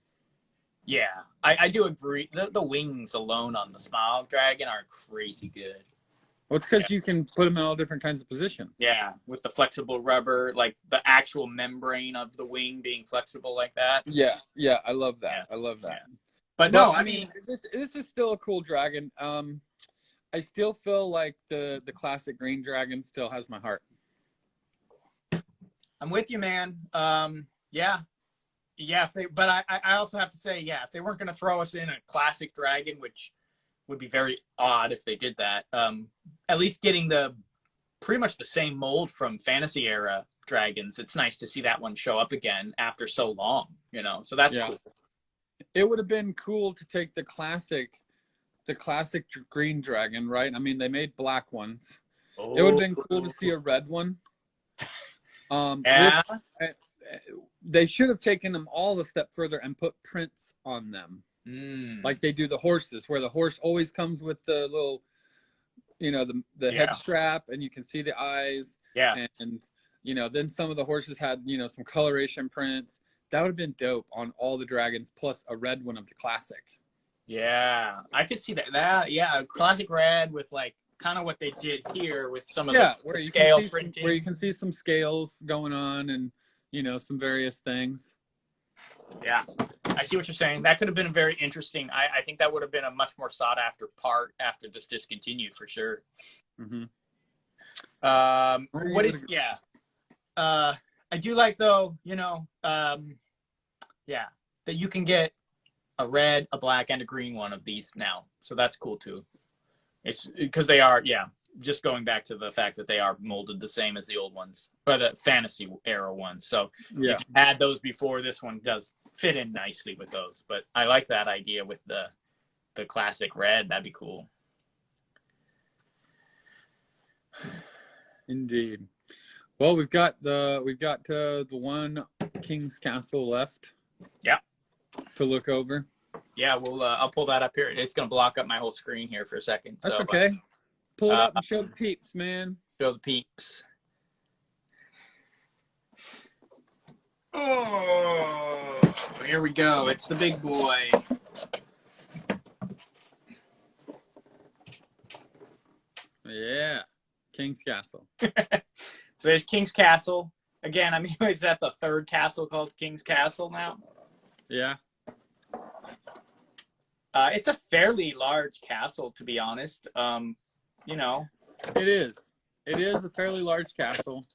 Yeah, I do agree. The wings alone on the Smaug dragon are crazy good. Well, it's because you can put them in all different kinds of positions. Yeah, with the flexible rubber, like the actual membrane of the wing being flexible like that. Yeah, I love that. Yeah. I love that. Yeah. But no, I mean, this is still a cool dragon. I still feel like the classic green dragon still has my heart. I'm with you, man. Yeah. But I also have to say, if they weren't going to throw us in a classic dragon, which would be very odd if they did that. At least getting the pretty much the same mold from Fantasy era dragons. It's nice to see that one show up again after so long, you know. So that's cool. It would have been cool to take the classic green dragon, right? I mean, they made black ones. Oh. It would have been cool to see a red one. Yeah. They should have taken them all a step further and put prints on them. Like they do the horses, where the horse always comes with the little, you know, the head strap, and you can see the eyes. Yeah. And, you know, then some of the horses had, you know, some coloration prints. That would have been dope on all the dragons, plus a red one of the classic. Yeah, I could see that. A classic red with like kind of what they did here with some of the scale printing. Where you can see some scales going on and, you know, some various things. Yeah, I see what you're saying. That could have been very interesting. I think that would have been a much more sought after part after this discontinued for sure. Mm-hmm. I do like though, you know, that you can get a red, a black, and a green one of these now. So that's cool too. It's because they are, just going back to the fact that they are molded the same as the old ones, or the Fantasy era ones. So if you had those before, this one does fit in nicely with those. But I like that idea with the classic red. That'd be cool. Indeed. Well, we've got the one King's Castle left. Yeah. To look over. Yeah, I'll pull that up here. It's gonna block up my whole screen here for a second. That's okay. Pull it up and show the peeps, man. Show the peeps. Oh, here we go. It's the big boy. Yeah, King's Castle. So there's King's Castle. Again, I mean, is that the third castle called King's Castle now? Yeah. It's a fairly large castle, to be honest. You know. It is. It is a fairly large castle.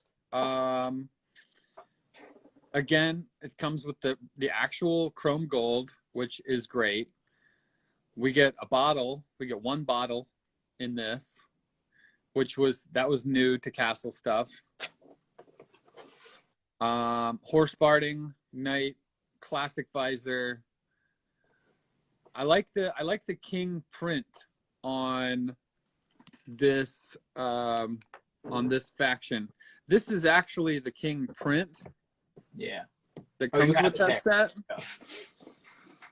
Again, it comes with the actual chrome gold, which is great. We get a bottle. We get one bottle in this, that was new to castle stuff. Horse barding, knight, classic visor. I like the king print on this faction. This is actually the king print. Yeah. That comes with that set.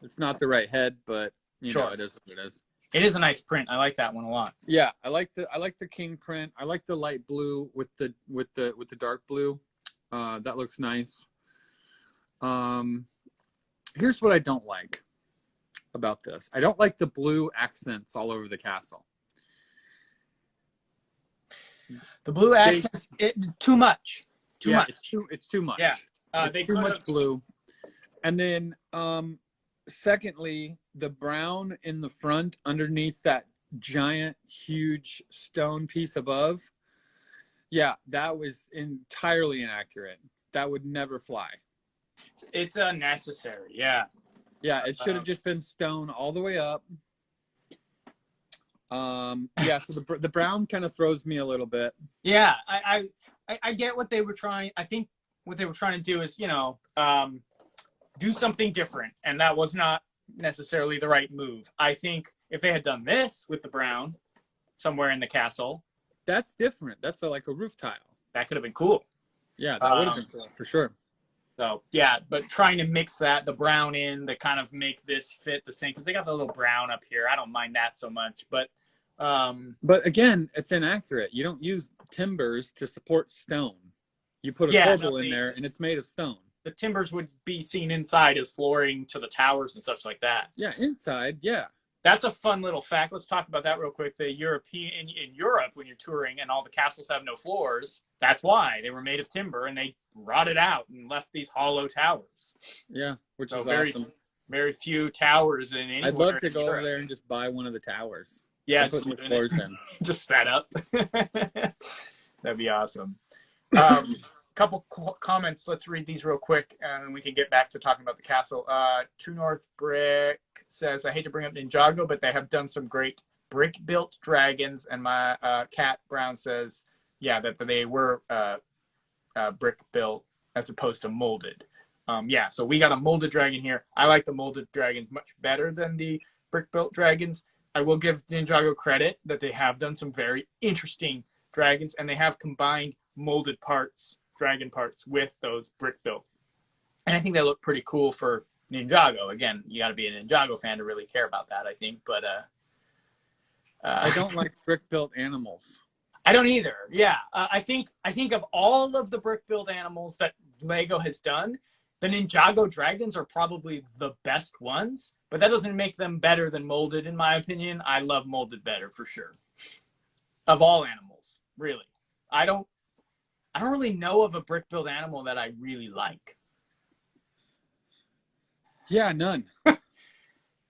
It's not the right head, but you know, it is what it is. It is a nice print. I like that one a lot. Yeah, I like the king print. I like the light blue with the dark blue. That looks nice. Here's what I don't like about this. I don't like the blue accents all over the castle. The blue accents, too much. Too much. It's too much. Yeah. It's too much blue. And then, secondly, the brown in the front underneath that giant, huge stone piece above. Yeah, that was entirely inaccurate. That would never fly. It's unnecessary. Yeah. Yeah, it should have just been stone all the way up. Yeah, so the brown kind of throws me a little bit. Yeah, I get what they were trying. I think what they were trying to do is, you know, do something different, and that was not necessarily the right move. I think if they had done this with the brown somewhere in the castle, that's different. That's like a roof tile. That could have been cool. Yeah, that would have been cool for sure. So yeah, but trying to mix the brown in to kind of make this fit the same, because they got the little brown up here. I don't mind that so much, but again, it's inaccurate. You don't use timbers to support stone. You put a corbel in there, and it's made of stone. The timbers would be seen inside as flooring to the towers and such like that. Yeah, inside, yeah. That's a fun little fact. Let's talk about that real quick. The in Europe, when you're touring and all the castles have no floors, that's why they were made of timber, and they rotted out and left these hollow towers. Yeah, which is very awesome. Very few towers in anywhere. I'd love to go over there and just buy one of the towers. Yeah, put the floors in. Just set up. That'd be awesome. couple comments. Let's read these real quick, and we can get back to talking about the castle. True North Brick says, I hate to bring up Ninjago, but they have done some great brick-built dragons. And my Cat Brown says, yeah, that they were brick-built as opposed to molded. Yeah, so we got a molded dragon here. I like the molded dragons much better than the brick-built dragons. I will give Ninjago credit that they have done some very interesting dragons, and they have combined molded parts, dragon parts, with those brick-built. And I think they look pretty cool for Ninjago. Again, you got to be a Ninjago fan to really care about that, I think. But I don't like brick-built animals. I don't either. Yeah, I think of all of the brick-built animals that Lego has done, the Ninjago dragons are probably the best ones, but that doesn't make them better than molded, in my opinion. I love molded better for sure. Of all animals, really. I don't really know of a brick-built animal that I really like. Yeah, none.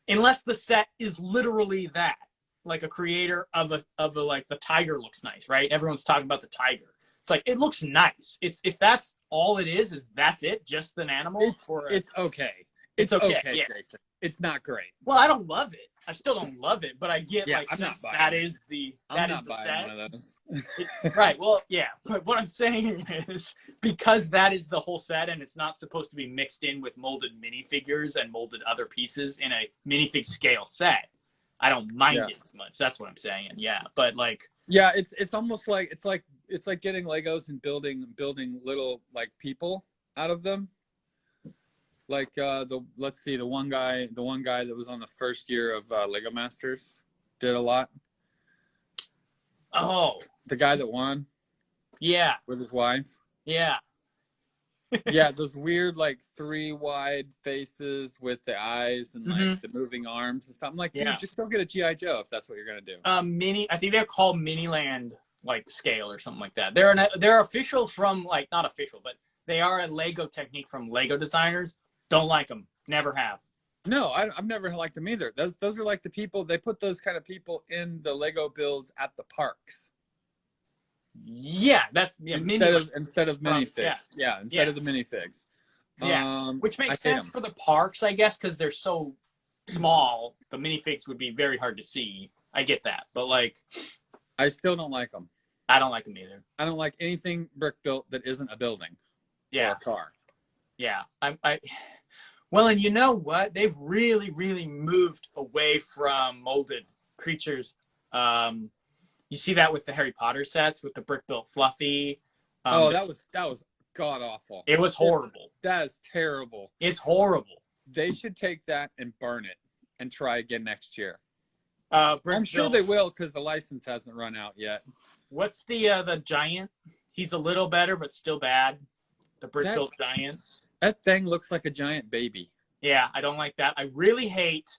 Unless the set is literally that. Like a creator of a like the tiger looks nice, right? Everyone's talking about the tiger. It's like, it looks nice. It's if that's all it is that's it, just an animal. It's okay. It's okay. Yeah. Jason. It's not great. Well, I don't love it. I still don't love it, but I get Yeah, like I'm not buying that it. is the I'm that is not the buying set. one of those. Right. Well, yeah. But what I'm saying is because that is the whole set, and it's not supposed to be mixed in with molded minifigures and molded other pieces in a minifig scale set, I don't mind it as much. That's what I'm saying. Yeah. But like. Yeah, it's almost like it's like getting Legos and building little like people out of them. Like let's see, the one guy that was on the first year of Lego Masters did a lot. Oh, the guy that won. Yeah, with his wife. Yeah. Yeah, those weird like 3 wide faces with the eyes and like the moving arms and stuff. I'm like, dude, just go get a G.I. Joe if that's what you're gonna do. I think they're called Miniland like scale or something like that. They're official from like, not official, but they are a Lego technique from Lego designers. Don't like them. Never have. No, I've never liked them either. Those are like the people, they put those kind of people in the Lego builds at the parks. Yeah, that's instead of minifigs. Yeah, instead of the minifigs. Yeah, which makes sense for the parks, I guess, because they're so small. The minifigs would be very hard to see. I get that, but like, I still don't like them. I don't like them either. I don't like anything brick built that isn't a building. Yeah, or a car. Yeah, well, and you know what? They've really, really moved away from molded creatures. You see that with the Harry Potter sets, with the brick-built Fluffy. That was god awful. It was horrible. That is terrible. It's horrible. They should take that and burn it and try again next year. I'm sure they will because the license hasn't run out yet. What's the giant? He's a little better, but still bad. The brick-built giant. That thing looks like a giant baby. Yeah, I don't like that. I really hate.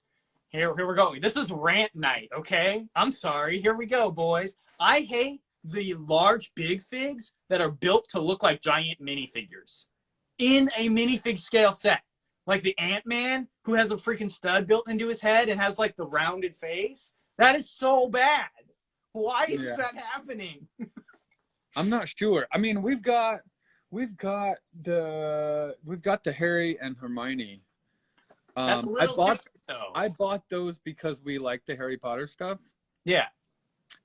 Here we're going. This is rant night, okay? I'm sorry. Here we go, boys. I hate the large big figs that are built to look like giant minifigures in a minifig scale set. Like the Ant-Man, who has a freaking stud built into his head and has like the rounded face. That is so bad. Why is that happening? I'm not sure. I mean, we've got the Harry and Hermione. That's a little different, though. I bought those because we like the Harry Potter stuff. Yeah.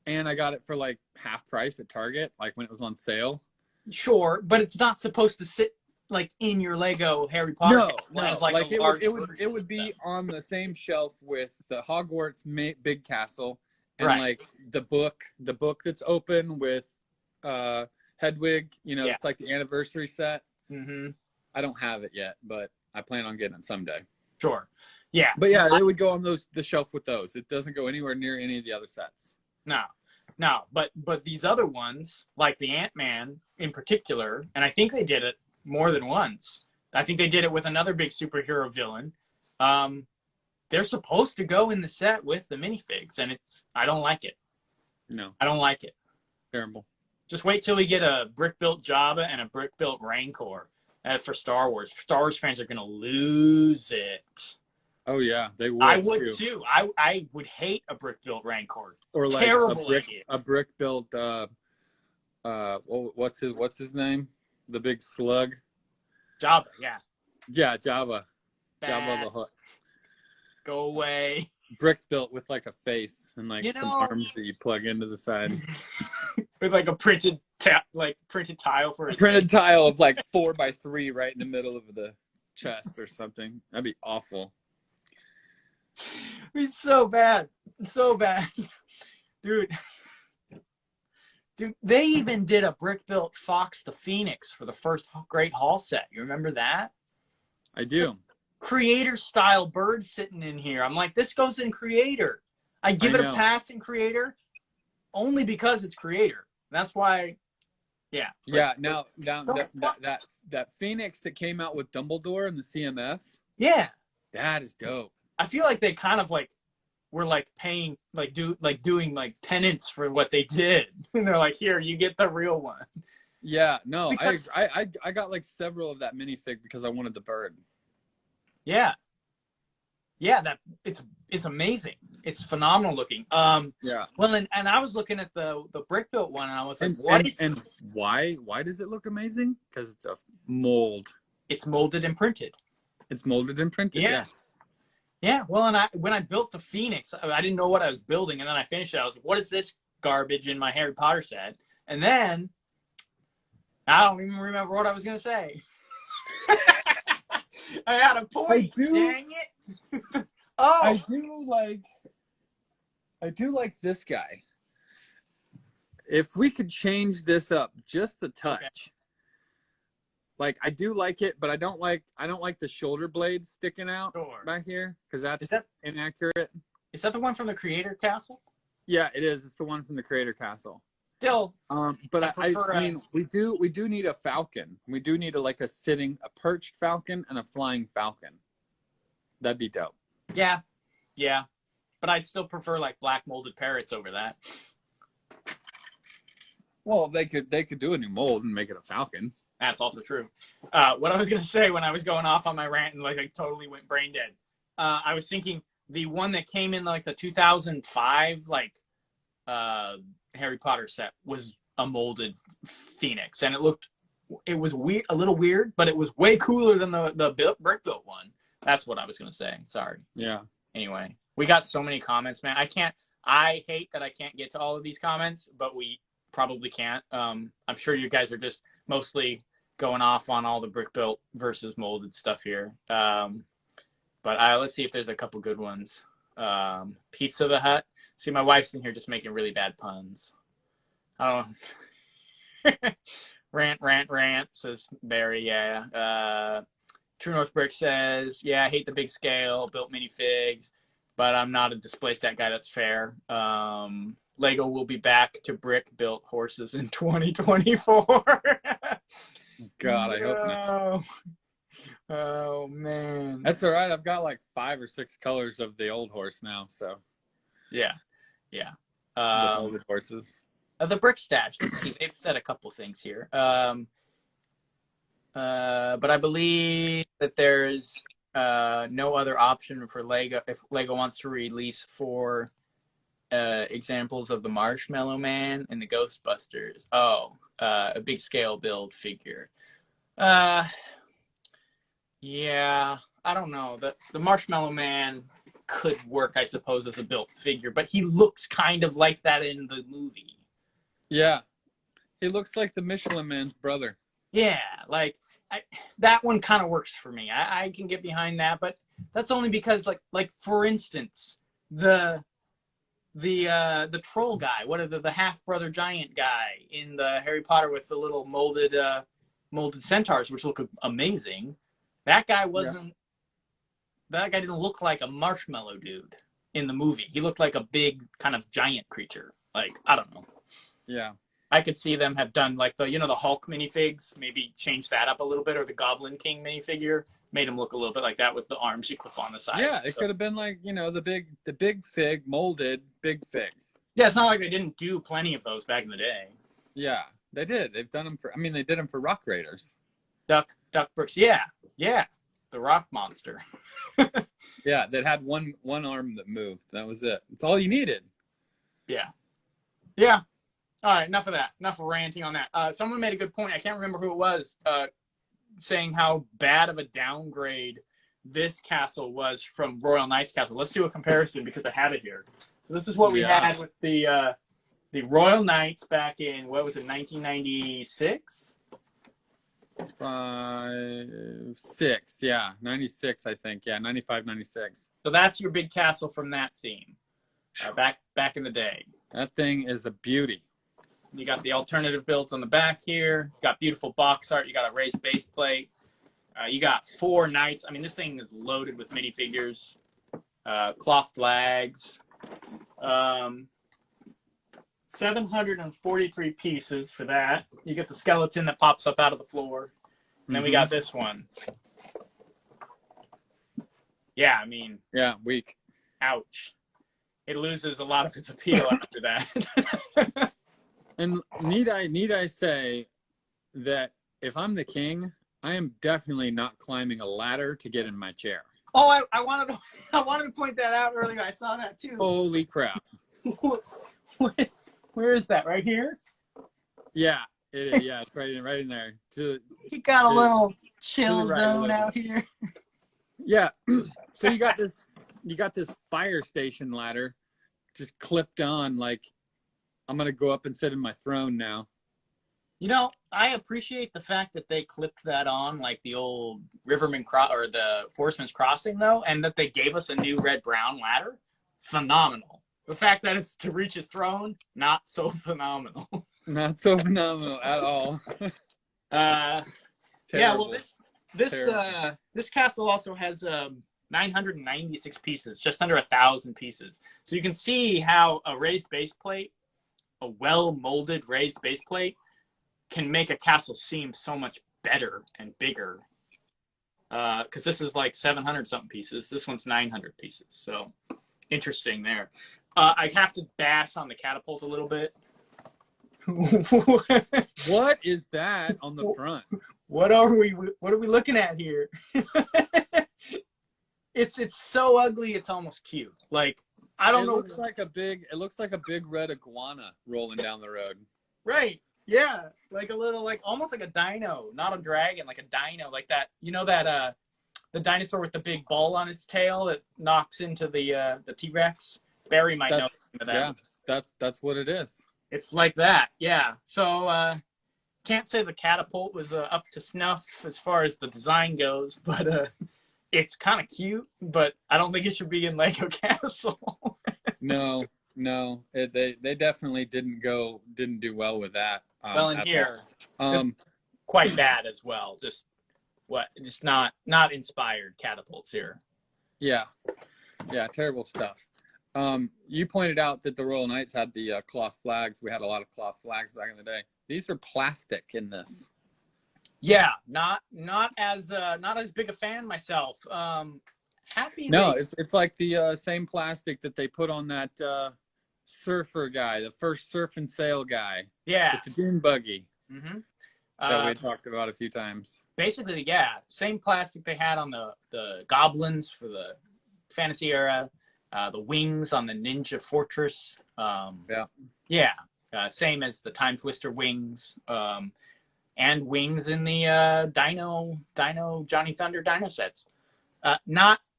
And I got it for like half price at Target, like when it was on sale. Sure, but it's not supposed to sit like in your Lego Harry Potter. No. It would be on the same shelf with the Hogwarts Big Castle and like the book that's open with Hedwig. You know, it's like the anniversary set. Mm-hmm. I don't have it yet, but I plan on getting it someday. Sure. Yeah. But yeah, it would go on the shelf with those. It doesn't go anywhere near any of the other sets. No. But these other ones, like the Ant-Man in particular, and I think they did it more than once. I think they did it with another big superhero villain. They're supposed to go in the set with the minifigs, and I don't like it. No. I don't like it. Terrible. Just wait till we get a brick-built Jabba and a brick-built Rancor. For Star Wars. Star Wars fans are going to lose it. Oh, yeah. They would. I would, too. I would hate a brick-built Rancor. Or like terrible a brick-built, what's his name? the big slug. Java, yeah. Yeah, Java. Java Bad. the Hutt. Go away. Brick built with like a face and like You some know, arms that you plug into the side. with like a printed tile for A his printed face. tile of like 4x3 right in the middle of the chest or something. That'd be awful. He's so bad. So bad. Dude. Dude, they even did a brick-built Fox the Phoenix for the first Great Hall set. You remember that? I do. Creator-style bird sitting in here. I'm like, this goes in Creator. I give it a pass in Creator only because it's Creator. That's why, yeah. Yeah, now that Phoenix that came out with Dumbledore and the CMF. Yeah. That is dope. I feel like they kind of like were like paying doing like penance for what they did. And they're like, here, you get the real one. Yeah, no, Because, I got like several of that minifig because I wanted the bird. yeah. Yeah, that it's amazing. It's phenomenal looking. Yeah. Well, and I was looking at the brick built one, and I was like, what is this? Why does it look amazing? Because it's a mold. It's molded and printed. It's molded and printed. Yeah. Yeah. Yeah. Well, and when I built the Phoenix, I didn't know what I was building, and then I finished it. I was like, what is this garbage in my Harry Potter set? And then I don't even remember what I was gonna say. I had a point. Dang it. Oh, I do like this guy. If we could change this up just a touch. Okay. Like I do like it, but I don't like the shoulder blades sticking out back here because that's inaccurate. Is that the one from the Creator Castle? Yeah, it is. It's the one from the Creator Castle. Still, but I mean, we do need a falcon. We do need a perched falcon and a flying falcon. That'd be dope. Yeah, yeah, but I'd still prefer like black molded parrots over that. Well, they could do a new mold and make it a falcon. That's also true. What I was gonna say when I was going off on my rant and like I totally went brain dead, I was thinking the one that came in like the 2005 Harry Potter set was a molded Phoenix, and it was a little weird, but it was way cooler than the brick built one. That's what I was gonna say. Sorry. Yeah. Anyway, we got so many comments, man. I hate that I can't get to all of these comments, but we probably can't. I'm sure you guys are just mostly going off on all the brick built versus molded stuff here. But let's see if there's a couple good ones. Pizza the Hut. See, my wife's in here just making really bad puns. I don't know. Rant, says Barry, yeah. True North Brick says, yeah, I hate the big scale, built minifigs, but I'm not a display set guy, that's fair. Lego will be back to brick-built horses in 2024. God, I hope not. Oh, man. That's all right. I've got like 5 or 6 colors of the old horse now, so. Yeah. The old horses. The brick stash. Let's see. They've said a couple things here. But I believe that there's no other option for Lego if Lego wants to release 4 examples of the Marshmallow Man and the Ghostbusters. A big scale build figure. Yeah, I don't know. The Marshmallow Man could work, I suppose, as a built figure, but he looks kind of like that in the movie. Yeah, he looks like the Michelin Man's brother. Yeah, that one kind of works for me. I can get behind that, but that's only because, like for instance, the troll guy, the half brother giant guy in the Harry Potter with the little molded centaurs, which look amazing. That guy wasn't. Yeah. That guy didn't look like a marshmallow dude in the movie. He looked like a big kind of giant creature. Like, I don't know. Yeah. I could see them have done like the Hulk minifigs, maybe change that up a little bit, or the Goblin King minifigure, made him look a little bit like that with the arms you clip on the side. Yeah, it could have been like, the big fig, molded big fig. Yeah, it's not like they didn't do plenty of those back in the day. Yeah, they did. They've done them they did them for Rock Raiders. Duck Brooks. Yeah. The rock monster. Yeah, that had one arm that moved. That was it. It's all you needed. Yeah. All right, enough of that. Enough ranting on that. Someone made a good point. I can't remember who it was, saying how bad of a downgrade this castle was from Royal Knight's castle. Let's do a comparison because I have it here. So this is what we had with the Royal Knights back in, what was it, 1996? 6, yeah, 96, I think, yeah, 95, 96. So that's your big castle from that theme, back in the day. That thing is a beauty. You got the alternative builds on the back here. You got beautiful box art. You got a raised base plate. You got 4 knights. I mean, this thing is loaded with minifigures, cloth flags, 743 pieces for that. You get the skeleton that pops up out of the floor. And then we got this one. Yeah, I mean. Yeah, weak. Ouch. It loses a lot of its appeal after that. And need I say that if I'm the king, I am definitely not climbing a ladder to get in my chair. Oh, I wanted to point that out earlier. I saw that too. Holy crap. Where is that? Right here? Yeah, it is. Yeah, it's right in there. You got a little chill zone out here. Yeah. So you got this fire station ladder just clipped on, like I'm gonna go up and sit in my throne now. You know, I appreciate the fact that they clipped that on like the old Riverman or the Forestman's Crossing, though, and that they gave us a new red-brown ladder. Phenomenal. The fact that it's to reach his throne, not so phenomenal. Not so phenomenal at all. Yeah, well, this castle also has 996 pieces, just under 1,000 pieces. So you can see how a raised base plate, a well-molded raised base plate, can make a castle seem so much better and bigger. Because this is like 700 something pieces. This one's 900 pieces. So interesting there. I have to bash on the catapult a little bit. What is that on the front? What are we looking at here? It's so ugly. It's almost cute. Like, I don't know. It looks like a big red iguana rolling down the road. Right. Yeah, like a little, like almost like a dino, not a dragon, like a dino, like that. You know that the dinosaur with the big ball on its tail that knocks into the T-Rex. Barry might know that. Yeah, that's what it is. It's like that. Yeah. So can't say the catapult was up to snuff as far as the design goes, but it's kind of cute. But I don't think it should be in Lego Castle. No. They definitely didn't do well with that. Well, in here, quite bad as well. Just not inspired catapults here. Yeah, terrible stuff. You pointed out that the Royal Knights had the cloth flags. We had a lot of cloth flags back in the day. These are plastic in this. Yeah, not as big a fan myself. Happy. No, it's like the same plastic that they put on that surfer guy, the first surf and sail guy. Yeah. With the dune buggy. Mm-hmm. That we talked about a few times. Basically, yeah, same plastic they had on the goblins for the fantasy era, the wings on the ninja fortress. Same as the Time Twister wings, and wings in the Dino Johnny Thunder Dino sets.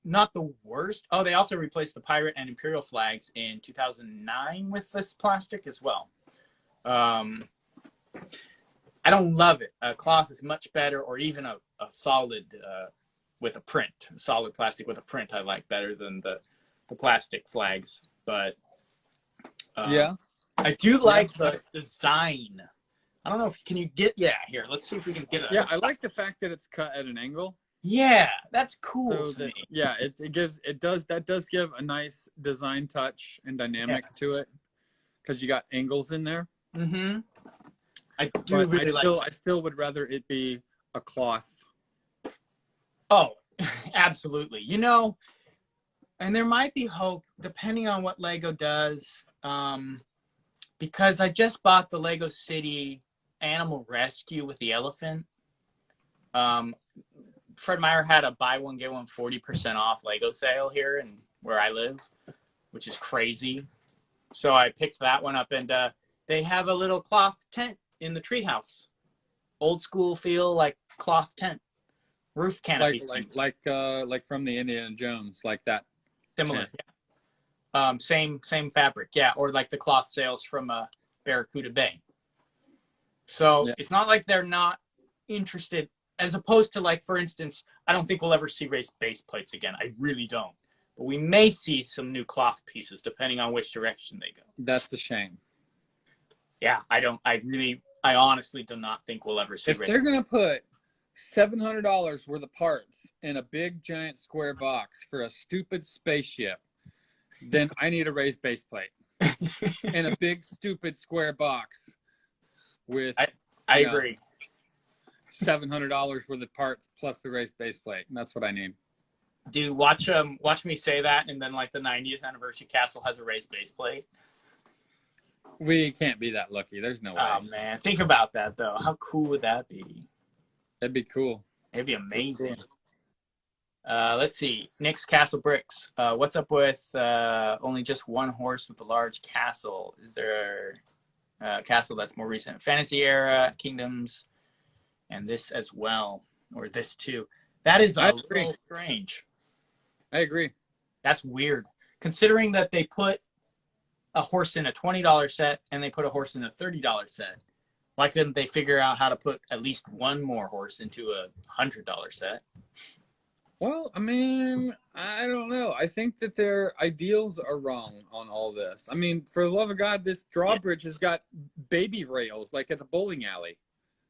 Not the worst. Oh, they also replaced the pirate and imperial flags in 2009 with this plastic as well. I don't love it. Cloth is much better, or even a solid with a print. Solid plastic with a print I like better than the plastic flags. But I do like the design. I don't know if can you get here. Let's see if we can get it. Yeah, I like the fact that it's cut at an angle. Yeah, that's cool. So that does give a nice design touch and dynamic to it, because you got angles in there. Mm-hmm. I still would rather it be a cloth. Oh, absolutely. You know, and there might be hope depending on what Lego does, because I just bought the Lego City Animal Rescue with the elephant. Fred Meyer had a buy one get one 40% off Lego sale here and where I live, which is crazy. So I picked that one up, and They have a little cloth tent in the treehouse. Old school feel, like cloth tent, roof canopy thing. Like from the Indiana Jones, like that. Similar. Tent. Yeah. Same fabric. Yeah, or like the cloth sails from Barracuda Bay. So Yeah. it's not like they're not interested, as opposed to, like, for instance, I don't think we'll ever see raised base plates again. I really don't. But we may see some new cloth pieces depending on which direction they go. That's a shame. Yeah, I honestly do not think we'll ever see. If they're gonna put $700 worth of parts in a big giant square box for a stupid spaceship, then I need a raised base plate in a big stupid square box with I agree. $700 worth of parts plus the raised base plate. And that's what I need. Dude, watch me say that, and then like the 90th anniversary castle has a raised base plate. We can't be that lucky. There's no way. Oh man, think about that though. How cool would that be? That'd be cool. It'd be amazing. Let's see. Nick's Castle Bricks. What's up with only just one horse with a large castle? Is there a castle that's more recent? Fantasy era, Kingdoms, and this as well, or this too. That is a little strange. I agree. That's weird, considering that they put a horse in a $20 set and they put a horse in a $30 set. Why couldn't they figure out how to put at least one more horse into a $100 set? Well, I mean, I don't know. I think that their ideals are wrong on all this. I mean, for the love of God, this drawbridge has got baby rails like at the bowling alley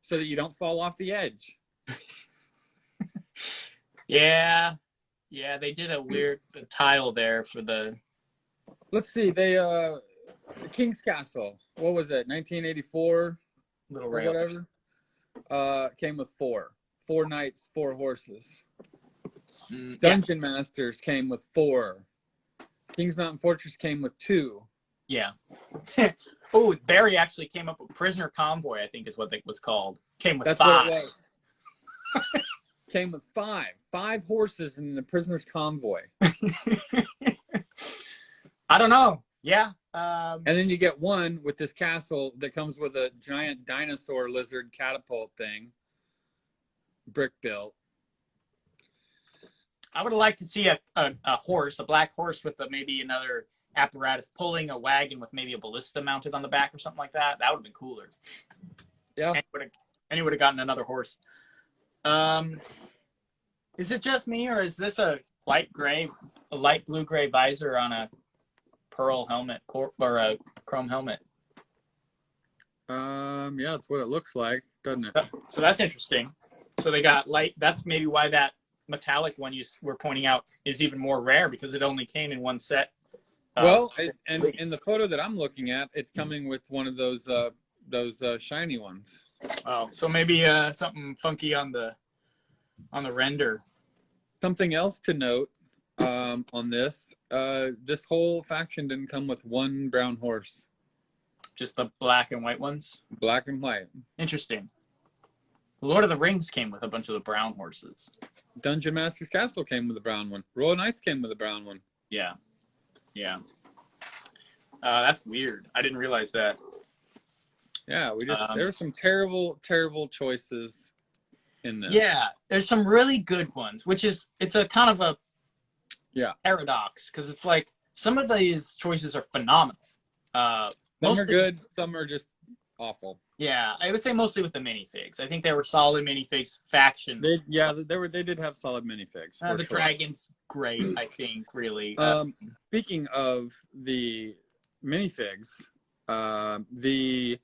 so that you don't fall off the edge. Yeah, they did a weird tile there for the... Let's see. The King's Castle, what was it, 1984? Little or rail. whatever. Came with four knights, 4 horses. Dungeon Masters came with 4. King's Mountain Fortress came with 2. Yeah. Oh, Barry actually came up with Prisoner Convoy, I think is what it was called. Came with 5. What it was. Came with 5 horses in the Prisoner's Convoy. I don't know. Yeah. And then you get one with this castle that comes with a giant dinosaur lizard catapult thing, brick built. I would like to see a horse, a black horse with maybe another apparatus pulling a wagon with maybe a ballista mounted on the back or something like that. That would have been cooler. Yeah. And he would have gotten another horse. Is it just me, or is this a light blue gray visor on a pearl helmet or a chrome helmet? Yeah, that's what it looks like, doesn't it? So that's interesting. So they got light. That's maybe why that metallic one you were pointing out is even more rare, because it only came in one set. Well, and in the photo that I'm looking at, it's coming with one of those shiny ones. Oh, so maybe something funky on the render. Something else to note on this whole faction didn't come with one brown horse. Just the black and white ones? Black and white. Interesting. Lord of the Rings came with a bunch of the brown horses. Dungeon Master's Castle came with a brown one. Royal Knights came with a brown one. Yeah. That's weird. I didn't realize that. Yeah, there were some terrible, terrible choices in this. Yeah, there's some really good ones, it's a kind of a paradox, because it's like some of these choices are phenomenal. Some are good, some are just awful. Yeah, I would say mostly with the minifigs. I think they were solid minifigs factions. They did have solid minifigs. The dragon's great, I think, really. Speaking of the minifigs, the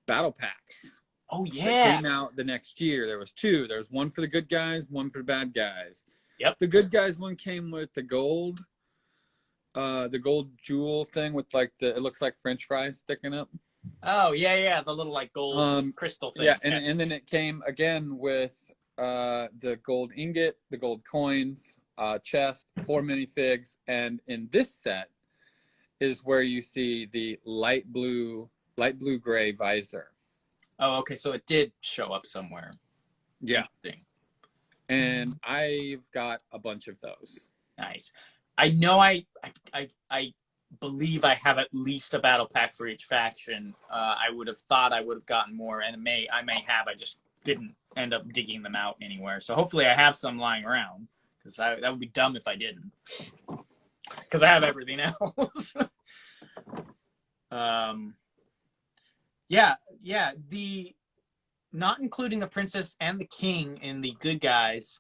battle packs. Oh yeah, that came out the next year. There was 2. There was one for the good guys, one for the bad guys. Yep. The good guys one came with the gold jewel thing with it looks like French fries sticking up. Oh yeah, the little like gold crystal thing. Yeah, and then it came again with the gold ingot, the gold coins, chest, 4 minifigs, and in this set is where you see the light blue gray visor. Oh, okay, so it did show up somewhere. Yeah. And I've got a bunch of those. Nice. I know I believe I have at least a battle pack for each faction. I would have thought I would have gotten more, and I may have. I just didn't end up digging them out anywhere. So hopefully I have some lying around, because that would be dumb if I didn't. Because I have everything else. Yeah. The not including the princess and the king in the good guys.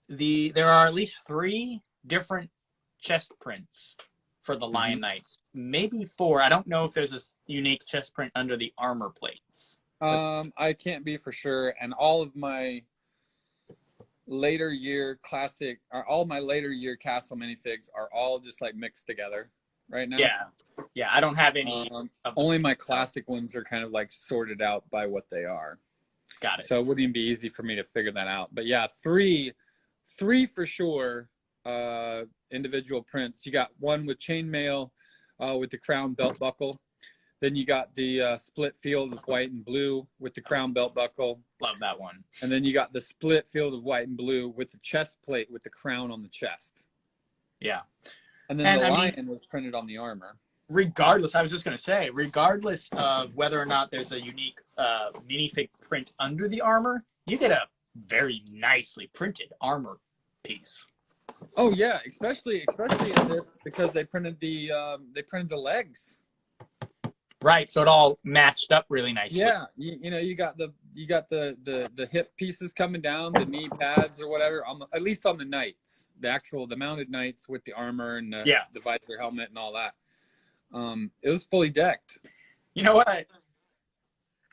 There are at least 3 different chest prints for the Lion Knights. Maybe 4. I don't know if there's a unique chest print under the armor plates. I can't be for sure. And all of my later year classic, or all my later year castle minifigs are all just like mixed together right now. Yeah. I don't have any. Only my classic ones are kind of like sorted out by what they are. Got it. So it wouldn't even be easy for me to figure that out. But yeah, 3 for sure. Individual prints. You got one with chainmail, with the crown belt buckle. Then you got the split field of white and blue with the crown belt buckle. Love that one. And then you got the split field of white and blue with the chest plate with the crown on the chest. Yeah. And then the lion was printed on the armor. Regardless, I was just going to say, regardless of whether or not there's a unique minifig print under the armor, you get a very nicely printed armor piece. Oh yeah, especially in this, because they printed the legs. Right, so it all matched up really nicely. Yeah, you got the hip pieces coming down, the knee pads or whatever, at least on the knights, the mounted knights with the armor and the visor helmet and all that. It was fully decked. You know what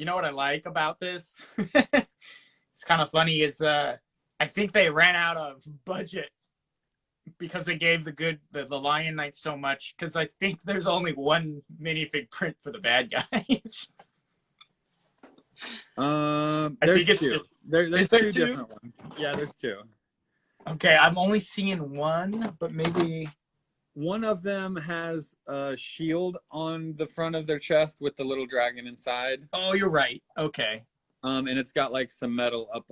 I like about this? It's kind of funny is I think they ran out of budget because they gave the Lion Knights so much, because I think there's only one minifig print for the bad guys. There's 2. There's 2 different ones. Yeah, there's 2. Okay, I'm only seeing one, but maybe one of them has a shield on the front of their chest with the little dragon inside. Oh, you're right. Okay. And it's got like some metal up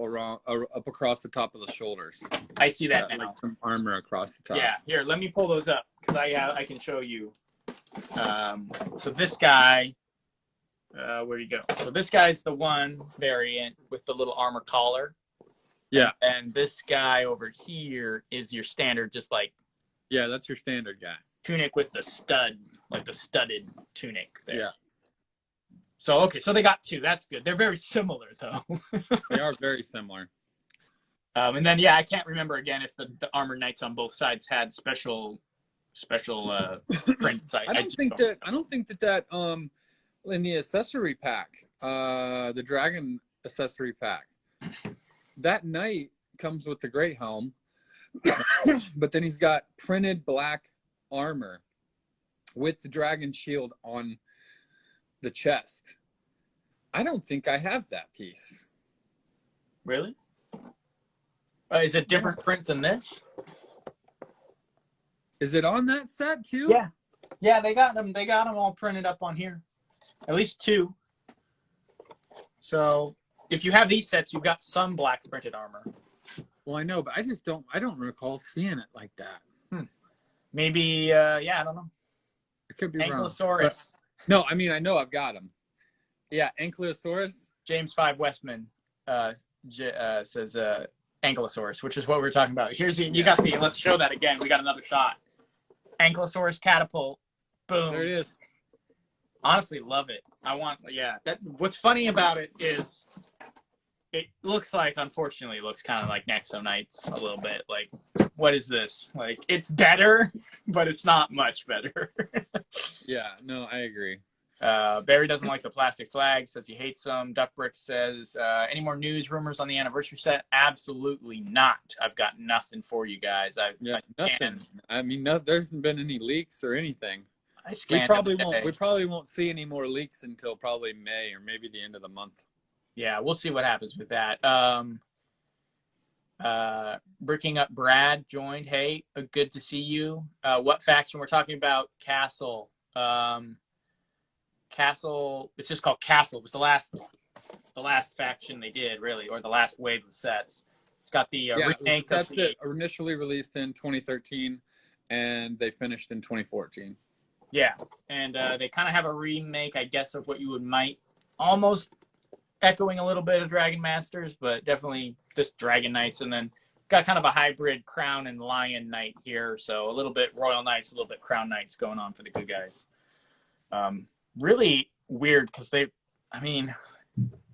across the top of the shoulders. I see that now. Like some armor across the top. Yeah, here, let me pull those up, because I can show you. So this guy, where you go? So this guy's the one variant with the little armor collar. Yeah. And this guy over here is your standard, just like. Yeah, that's your standard guy. Tunic with the stud, like the studded tunic there. Yeah. So, okay, so they got 2. That's good. They're very similar, though. They are very similar. And then, yeah, I can't remember again if the armored knights on both sides had special prints. I don't think that in the accessory pack, the dragon accessory pack, that knight comes with the great helm, but then he's got printed black armor with the dragon shield on the chest. I don't think I have that piece. Really? Is it different print than this? Is it on that set too? Yeah, they got them. They got them all printed up on here. At least 2. So if you have these sets, you've got some black printed armor. Well, I know, but I don't recall seeing it like that. Maybe, I don't know. It could be Ankylosaurus. No, I mean, I know I've got them. Yeah, Ankylosaurus. James 5 Westman says Ankylosaurus, which is what we were talking about. You got the, let's show that again. We got another shot. Ankylosaurus catapult. Boom. There it is. Honestly, love it. What's funny about it is it looks like, unfortunately, it looks kind of like Nexo Knights a little bit. Like, what is this? Like, it's better, but it's not much better. Yeah, no, I agree. Barry doesn't like the plastic flag, says he hates them. Duckbrick says, any more news, rumors on the anniversary set? Absolutely not. I've got nothing for you guys. Nothing. I mean, there hasn't been any leaks or anything. We probably won't see any more leaks until probably May or maybe the end of the month. Yeah, we'll see what happens with that. Bricking Up Brad joined. Hey, good to see you. What faction? We're talking about Castle. Castle. It's just called Castle. It was the last faction they did, really, or the last wave of sets. It's got the remake. That's initially released in 2013, and they finished in 2014. Yeah, and they kind of have a remake, I guess, of what you might almost echoing a little bit of Dragon Masters, but definitely just Dragon Knights, and then got kind of a hybrid Crown and Lion Knight here, so a little bit Royal Knights, a little bit Crown Knights going on for the good guys. Really weird because I mean,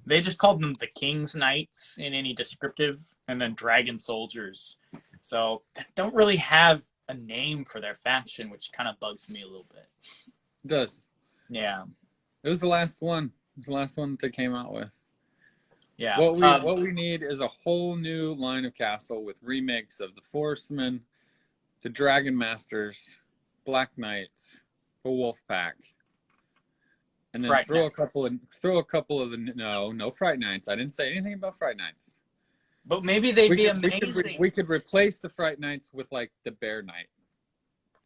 they just called them the King's Knights in any descriptive, and then Dragon Soldiers. So they don't really have a name for their faction, which kind of bugs me a little bit. It does. Yeah. It was the last one. It was the last one that they came out with. Yeah. What we need is a whole new line of castle with remakes of the Forestmen, the Dragon Masters, Black Knights, the Wolf Pack, and then Fright throw Knight. a couple of the no Fright Knights. I didn't say anything about Fright Knights. But maybe they'd be amazing. We could replace the Fright Knights with like the Bear Knight.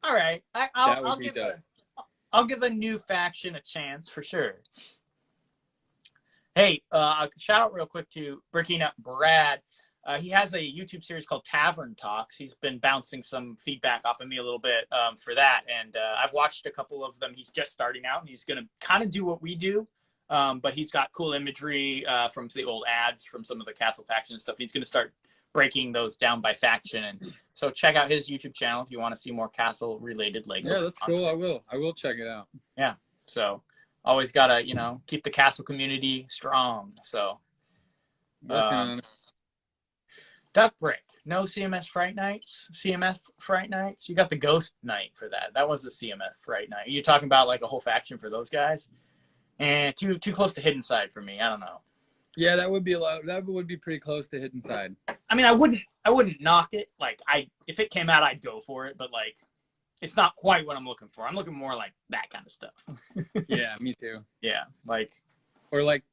All right. I'll give a new faction a chance for sure. Hey, shout out real quick to Breaking Up Brad. He has a YouTube series called Tavern Talks. He's been bouncing some feedback off of me a little bit for that. And I've watched a couple of them. He's just starting out, and he's going to kind of do what we do. But he's got cool imagery from the old ads from some of the Castle faction and stuff. He's going to start breaking those down by faction. And so check out his YouTube channel if you want to see more Castle-related Lego. Yeah, that's cool. I will check it out. Yeah, so always got to, keep the Castle community strong. So Working on it. Duck Brick, no CMS Fright Nights. CMS Fright Nights. You got the Ghost Knight for that. That was a CMS Fright Night. You're talking about like a whole faction for those guys, and too close to Hidden Side for me. I don't know. Yeah, that would be a lot. That would be pretty close to Hidden Side. I mean, I wouldn't knock it. Like if it came out, I'd go for it. But like, it's not quite what I'm looking for. I'm looking more like that kind of stuff. Yeah, me too. Yeah, like or like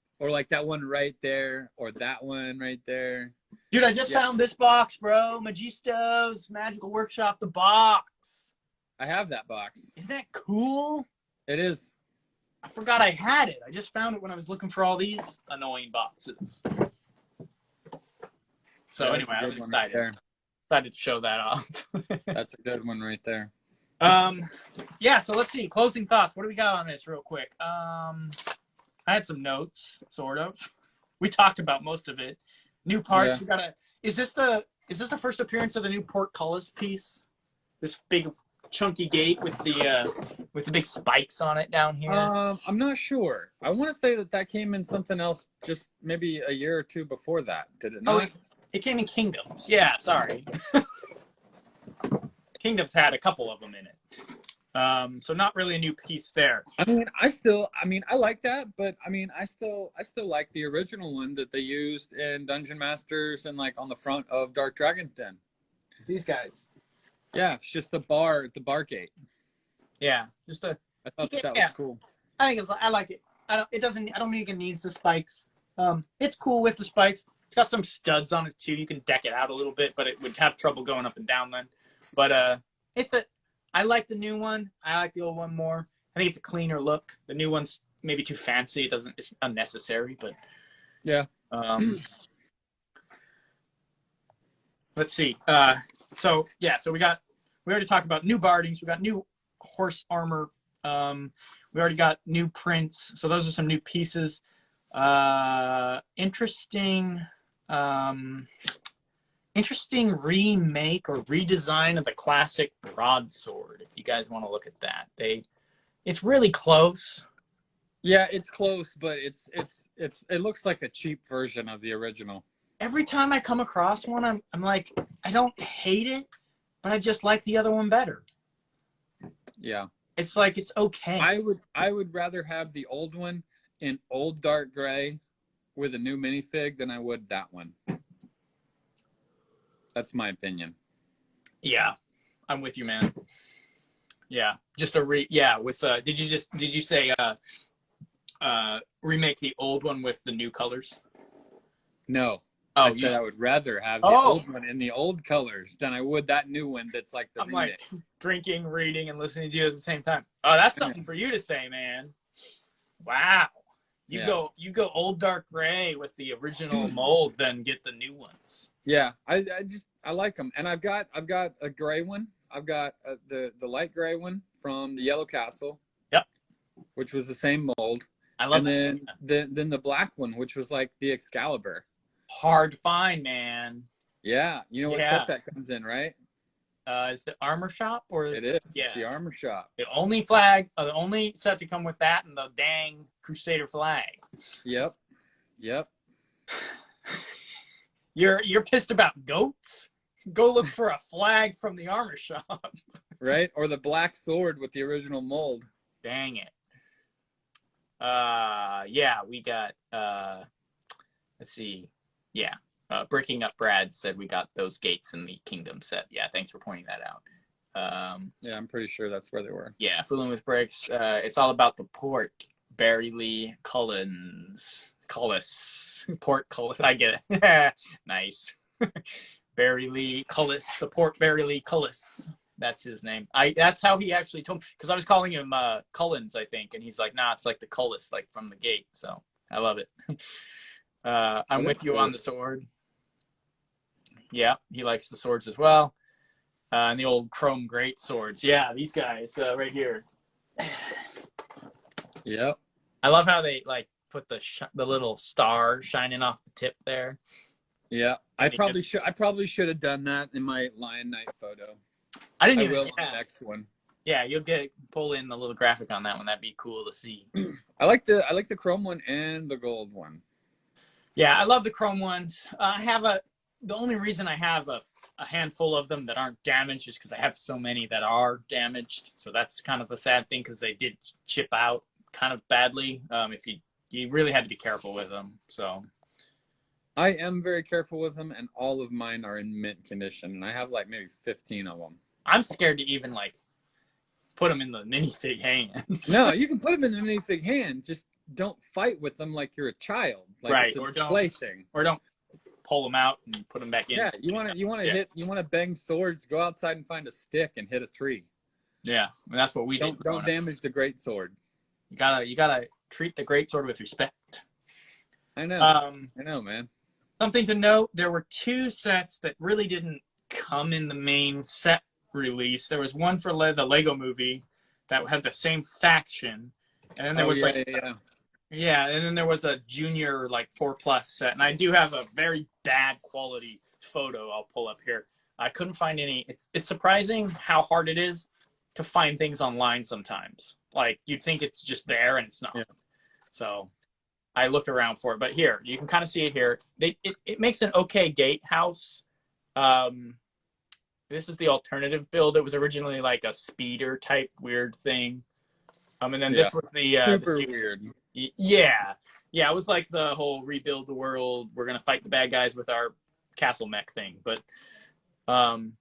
that one right there, or that one right there. Dude, I just found this box, bro. Magisto's Magical Workshop, the box. I have that box. Isn't that cool? It is. I forgot I had it. I just found it when I was looking for all these annoying boxes. So anyway, I was excited. Right excited to show that off. That's a good one right there. Yeah, so let's see. Closing thoughts. What do we got on this real quick? I had some notes, sort of. We talked about most of it. New parts. Yeah. We gotta. Is this the first appearance of the new portcullis piece? This big chunky gate with the big spikes on it down here. I'm not sure. I want to say that came in something else, just maybe a year or two before that. Did it not? Oh, it came in Kingdoms. Yeah, sorry. Kingdoms had a couple of them in it. So not really a new piece there. I like that, but I still like the original one that they used in Dungeon Masters and like on the front of Dark Dragon's Den. These guys. Yeah, it's just the bar gate. Yeah, I thought that was cool. I like it. I don't think it needs the spikes. It's cool with the spikes. It's got some studs on it too. You can deck it out a little bit, but it would have trouble going up and down then. But I like the new one. I like the old one more. I think it's a cleaner look. The new one's maybe too fancy. It's unnecessary, but yeah. Let's see. So we already talked about new bardings. We got new horse armor. We already got new prints. So those are some new pieces. Interesting remake or redesign of the classic broadsword. If you guys want to look at that, it's really close. Yeah, it's close, but it looks like a cheap version of the original. Every time I come across one, I'm like, I don't hate it, but I just like the other one better. Yeah. It's like, it's okay. I would rather have the old one in old dark gray with a new minifig than I would that one. That's my opinion. Yeah. I'm with you, man. Yeah. Just did you say remake the old one with the new colors? No. Oh, I said I would rather have the old one in the old colors than I would that new one that's like the remake. Like drinking, reading, and listening to you at the same time. Oh, that's something for you to say, man. Wow. You go old dark gray with the original mold, then get the new ones. Yeah, I like them, and I've got a gray one. I've got the light gray one from the Yellow Castle. Yep. Which was the same mold. I love and that. then the black one, which was like the Excalibur. Hard to find, man. Yeah, you know what set that comes in, right? Is the armor shop or it is? Yeah, it's the armor shop. The only set to come with that and the dang Crusader flag. Yep. You're pissed about goats? Go look for a flag from the armor shop. Right? Or the black sword with the original mold. Dang it. Yeah, we got let's see. Yeah. Breaking Up Brad said we got those gates in the Kingdom set. Yeah, thanks for pointing that out. Yeah, I'm pretty sure that's where they were. Yeah, Fooling with Bricks. It's all about the port. Barry Lee Cullis. Port Cullis. I get it. Nice. Barry Lee Cullis. The Port Barry Lee Cullis. That's his name. That's how he actually told me, because I was calling him Cullins, I think, and he's like, nah, it's like the Cullis, like from the gate. So I love it. I'm with you on the sword. Yeah, he likes the swords as well. And the old chrome great swords. Yeah, these guys right here. Yep. I love how they like put the little star shining off the tip there. Yeah, I probably should have done that in my Lion Knight photo. I didn't even. On the next one. Yeah, you'll pull in the little graphic on that one. That'd be cool to see. I like the chrome one and the gold one. Yeah, I love the chrome ones. The only reason I have a handful of them that aren't damaged is because I have so many that are damaged. So that's kind of a sad thing, because they did chip out kind of badly. If you really had to be careful with them. So I am very careful with them, and all of mine are in mint condition, and I have like maybe 15 of them. I'm scared to even like put them in the minifig hands. No, you can put them in the minifig hand. Just don't fight with them like you're a child. Like right, it's a or don't play thing. Or don't pull them out and put them back in. Yeah, you want to bang swords. Go outside and find a stick and hit a tree. Yeah, and that's what we don't damage the great sword. You gotta treat the great sword with respect. I know, man. Something to note: there were 2 sets that really didn't come in the main set release. There was one for the Lego Movie that had the same faction, and then there was and then there was a junior like 4+ set, and I do have a very bad quality photo I'll pull up here. I couldn't find any. It's surprising how hard it is to find things online sometimes. Like you'd think it's just there and it's not. Yeah. So I looked around for it, but here you can kind of see it here. It makes an okay Gatehouse. This is the alternative build. It was originally like a speeder type weird thing. And then this was the super weird. Yeah. It was like the whole rebuild the world. We're gonna fight the bad guys with our castle mech thing. But and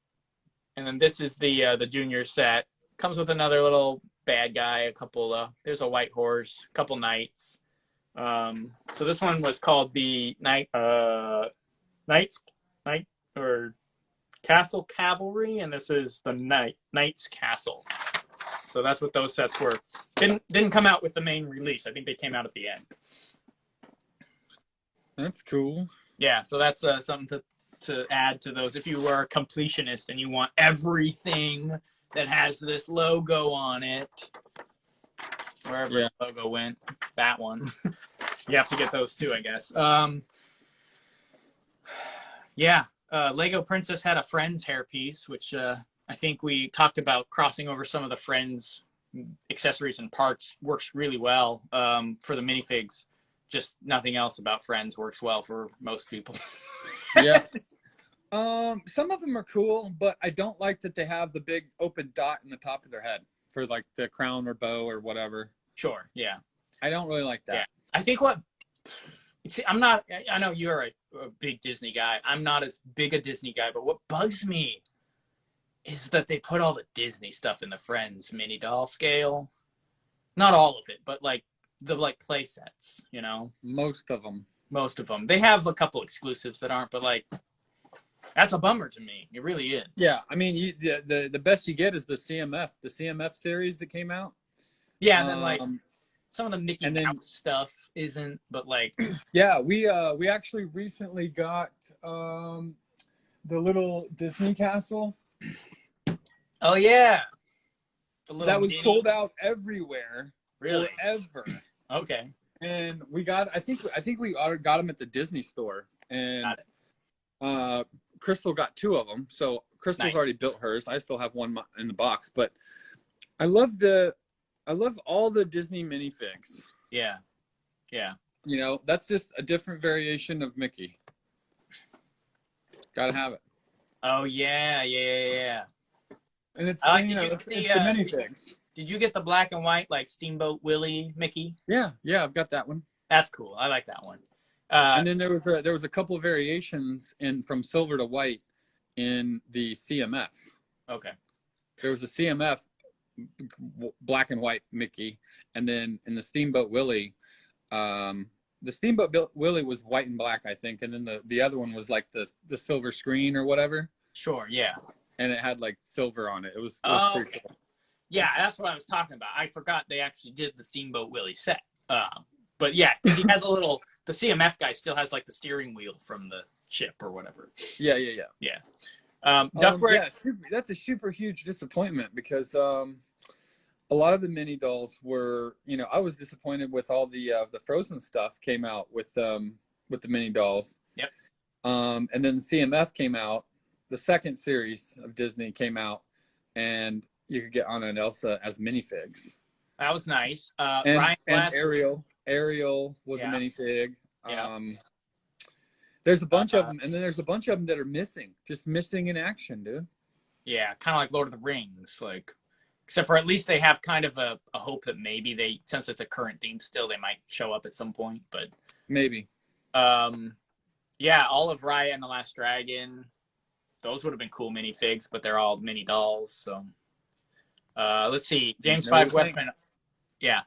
then this is the junior set. Comes with another little bad guy, a couple. There's a white horse, a couple knights. So this one was called the Castle Cavalry, and this is the Knights Castle. So that's what those sets were. Didn't come out with the main release. I think they came out at the end. That's cool. Yeah, so that's something to add to those. If you are a completionist and you want everything that has this logo on it, wherever the logo went, that one, you have to get those too, I guess. Lego Princess had a Friends hairpiece, which I think we talked about crossing over some of the Friends accessories and parts. Works really well for the minifigs. Just nothing else about Friends works well for most people. Yeah. Some of them are cool, but I don't like that they have the big open dot in the top of their head for like the crown or bow or whatever. Sure, yeah. I don't really like that. Yeah. I think I know you're a big Disney guy. I'm not as big a Disney guy, but what bugs me is that they put all the Disney stuff in the Friends mini doll scale. Not all of it, but like the play sets, you know? Most of them. They have a couple exclusives that aren't, but like, that's a bummer to me. It really is. Yeah, I mean, the best you get is the CMF series that came out. Yeah, and then like some of the Mickey Mouse stuff isn't, but like. Yeah, we actually recently got the little Disney castle. Oh yeah. The little that was mini? sold out everywhere Really? forever. Okay. And we got, I think we got them at the Disney store, and Got it. Crystal got 2 of them. So Crystal's Nice. already built hers. I still have one in the box, but I love all the Disney minifigs. Yeah. Yeah. You know, that's just a different variation of Mickey. Gotta have it. Oh yeah, yeah. And it's, Did you know, you get it's the minifigs. did you get the black and white like Steamboat Willie Mickey? Yeah, I've got that one. That's cool. I like that one. And then there was a couple variations from silver to white in the CMF. Okay. There was a CMF black and white Mickey, and then in the Steamboat Willie, the Steamboat Willie was white and black, I think, and then the other one was like the silver screen or whatever, Sure. Yeah. and it had like silver on it. It was pretty Okay. cool. Yeah, that's what I was talking about. I forgot they actually did the Steamboat Willie set. But yeah, because he has the CMF guy still has like the steering wheel from the ship or whatever. Yeah. Yeah. Duckworth. Yeah, that's a super huge disappointment because a lot of the mini dolls were, you know, I was disappointed with all the Frozen stuff came out with the mini dolls. Yep. And then the CMF came out, the second series of Disney came out, and you could get Anna and Elsa as minifigs. That was nice. And, Ryan and Ariel was a minifig. Yeah. There's a bunch of them, and then there's a bunch of them that are just missing in action, dude. Yeah, kind of like Lord of the Rings, like, except for at least they have kind of a hope that maybe since it's a current theme still, they might show up at some point. But maybe. Yeah, all of Raya and the Last Dragon, those would have been cool minifigs, but they're all mini dolls. So, let's see, James 5 Westman. Yeah.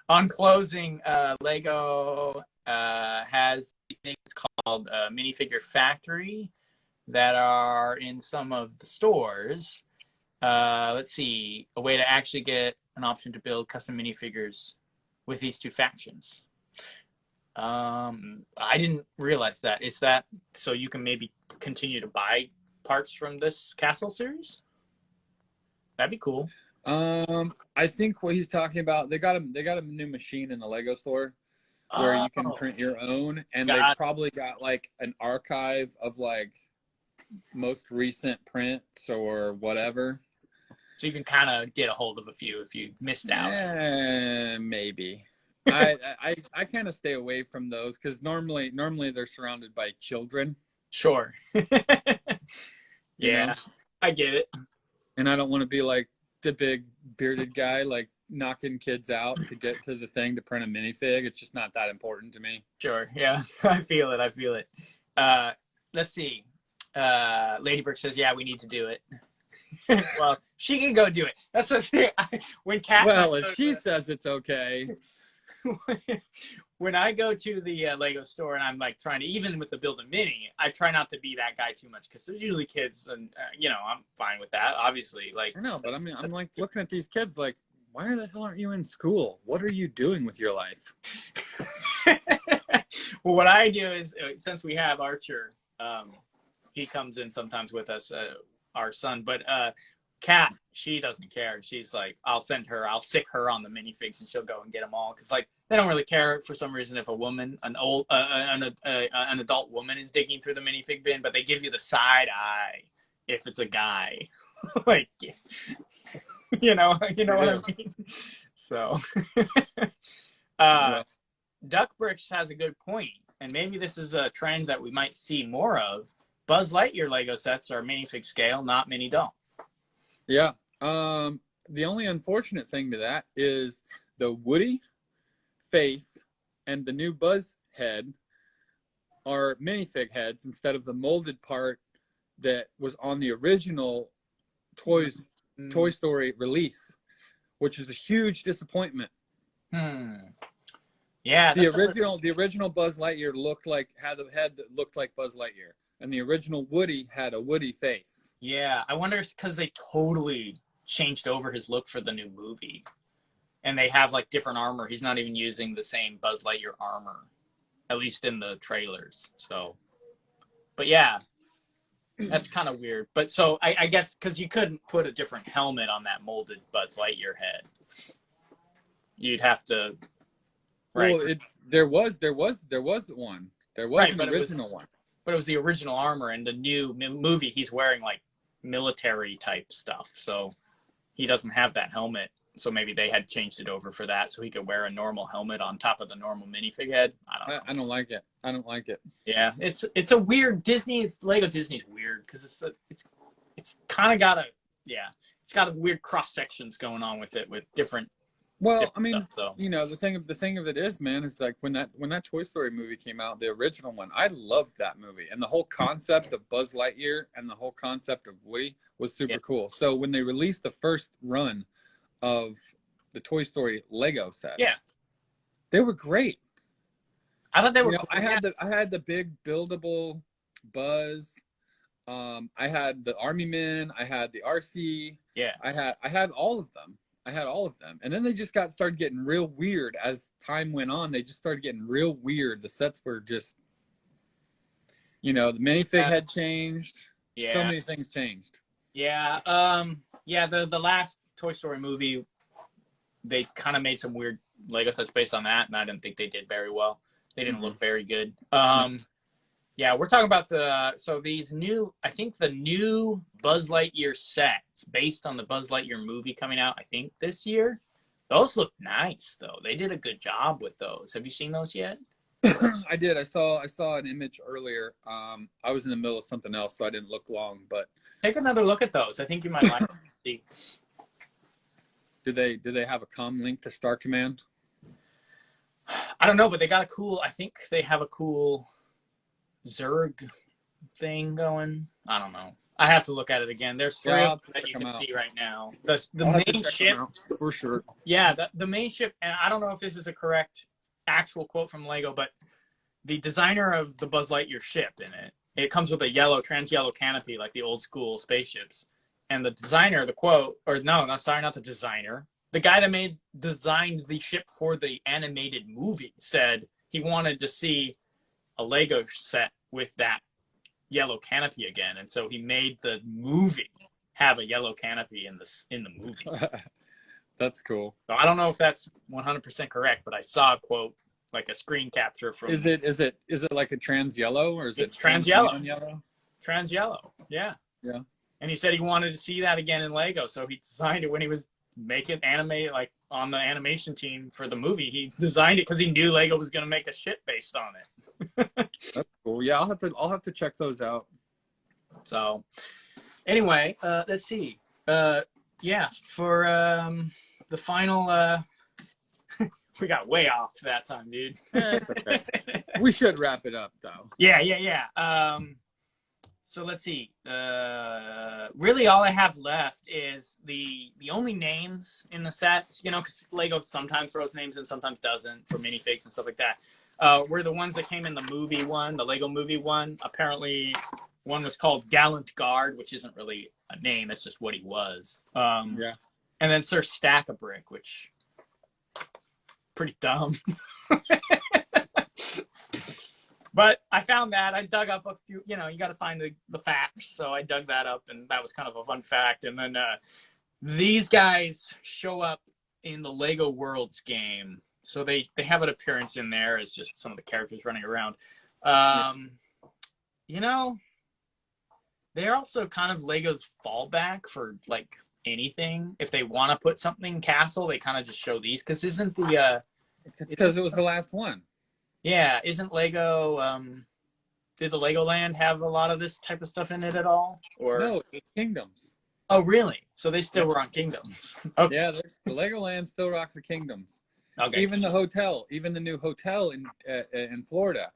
On closing, Lego has things called Minifigure Factory that are in some of the stores. Let's see, a way to actually get an option to build custom minifigures with these 2 factions. I didn't realize that. Is that so you can maybe continue to buy parts from this castle series? That'd be cool. I think what he's talking about, they got a new machine in the Lego store where you can print your own, and they probably got like an archive of like most recent prints or whatever. So you can kind of get a hold of a few if you missed out. Maybe. I kind of stay away from those because normally they're surrounded by children. Sure. Yeah, know? I get it. And I don't want to be like the big bearded guy, like knocking kids out to get to the thing to print a minifig. It's just not that important to me. Sure. Yeah, I feel it. Let's see. Lady Bird says, "Yeah, we need to do it." Well, she can go do it. That's what when Kat. Well, if she says it's okay. When I go to the Lego store and I'm like trying to, even with the build a mini, I try not to be that guy too much because there's usually kids, and I'm fine with that. Obviously, like I know, but I mean, I'm like looking at these kids like, why the hell aren't you in school? What are you doing with your life? Well, what I do is, since we have Archer, he comes in sometimes with us, our son, but Kat, she doesn't care. She's like, I'll sick her on the minifigs and she'll go and get them all. Cause like, they don't really care for some reason if a woman, an adult woman is digging through the minifig bin, but they give you the side eye if it's a guy. Like, you know what I mean? So, Duck Bricks has a good point, and maybe this is a trend that we might see more of. Buzz Lightyear Lego sets are minifig scale, not mini doll. Yeah. The only unfortunate thing to that is the Woody face and the new Buzz head are minifig heads instead of the molded part that was on the original Toy Story release, which is a huge disappointment. Yeah. The original Buzz Lightyear had a head that looked like Buzz Lightyear. And the original Woody had a Woody face. Yeah, I wonder if it's because they totally changed over his look for the new movie. And they have like different armor. He's not even using the same Buzz Lightyear armor, at least in the trailers. So, but yeah. That's kind of weird. But so I guess because you couldn't put a different helmet on that molded Buzz Lightyear head, you'd have to. Right. Well, there was one. There was Right, an but original one. But it was the original armor. In the new movie, he's wearing like military type stuff, so he doesn't have that helmet. So maybe they had changed it over for that, so he could wear a normal helmet on top of the normal minifig head. I don't know. I don't like it. I don't like it. Yeah, it's a weird Lego Disney's weird because it's kind of got it's got a weird cross sections going on with it with different. Well, I mean, stuff, so. you know, the thing of it is, man, is like when that Toy Story movie came out, the original one, I loved that movie, and the whole concept of Buzz Lightyear and the whole concept of Woody was super cool. So when they released the first run of the Toy Story Lego sets, they were great. I thought they were. You know, I had the big buildable Buzz. I had the Army Men. I had the RC. Yeah. I had all of them. And then they just started getting real weird as time went on. They just started getting real weird. The sets were just, you know, the minifig had changed. Yeah. So many things changed. Yeah. The last Toy Story movie, they kind of made some weird Lego sets based on that, and I didn't think they did very well. They didn't look very good. Yeah, we're talking about these new, I think the new Buzz Lightyear sets based on the Buzz Lightyear movie coming out, I think this year. Those look nice though. They did a good job with those. Have you seen those yet? I did. I saw an image earlier. I was in the middle of something else, so I didn't look long, but take another look at those. I think you might like them. Do they have a comm link to Star Command? I don't know, but they got I think they have a cool Zerg thing going. I don't know. I have to look at it again. There's three of them that you can see right now. The main ship, for sure. Yeah, the main ship, and I don't know if this is a correct actual quote from Lego, but the designer of the Buzz Lightyear ship in it comes with a trans yellow canopy like the old school spaceships. And the designer, the quote, or no, sorry, not the designer. The guy that designed the ship for the animated movie said he wanted to see a Lego set with that yellow canopy again, and so he made the movie have a yellow canopy in the movie. That's cool. So I don't know if that's 100% correct, but I saw a quote, like a screen capture from. Is it like a trans yellow, or is it trans yellow? Trans yellow, yeah. Yeah. And he said he wanted to see that again in Lego, so he designed it when he was making anime, like on the animation team for the movie. He designed it because he knew Lego was going to make a ship based on it. That's cool. Yeah, I'll have to check those out. So, anyway, let's see. Yeah, for the final. We got way off that time, dude. It's okay. We should wrap it up, though. Yeah. So let's see. Really, all I have left is the only names in the sets. You know, because Lego sometimes throws names and sometimes doesn't for minifigs and stuff like that. Were the ones that came in the movie one, the Lego movie one. Apparently, one was called Gallant Guard, which isn't really a name. It's just what he was. Yeah. And then Sir Stack-a-Brick, which pretty dumb. But I found that. I dug up a few, you got to find the facts. So I dug that up, and that was kind of a fun fact. And then these guys show up in the Lego Worlds game. So they have an appearance in there as just some of the characters running around. They're also kind of Lego's fallback for, like, anything. If they want to put something castle, they kind of just show these. Because isn't the... It's because it was the last one. Yeah, isn't Lego, did the Legoland have a lot of this type of stuff in it at all? Or no, it's Kingdoms. Oh, really? So they still were on Kingdoms. Okay. Yeah, the Legoland still rocks the Kingdoms. Okay. Even the new hotel in Florida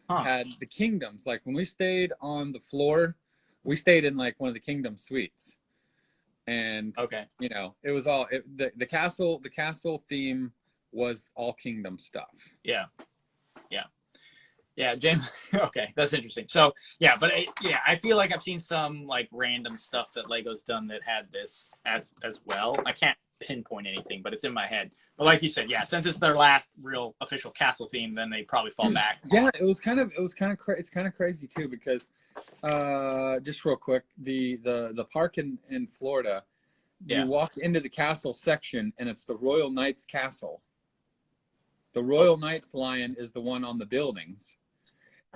had the Kingdoms. Like when we stayed on the floor, we stayed in like one of the Kingdom suites. And it was all the castle theme was all Kingdom stuff. Yeah, James. Okay, that's interesting. So but I feel like I've seen some like random stuff that Lego's done that had this as well. I can't pinpoint anything, but it's in my head. But like you said, since it's their last real official castle theme, then they probably fall back. Yeah, it's kind of crazy too, because Just real quick, the park in Florida, Yeah. you walk into the castle section and it's the Royal Knights Castle. The Royal Knights lion is the one on the buildings.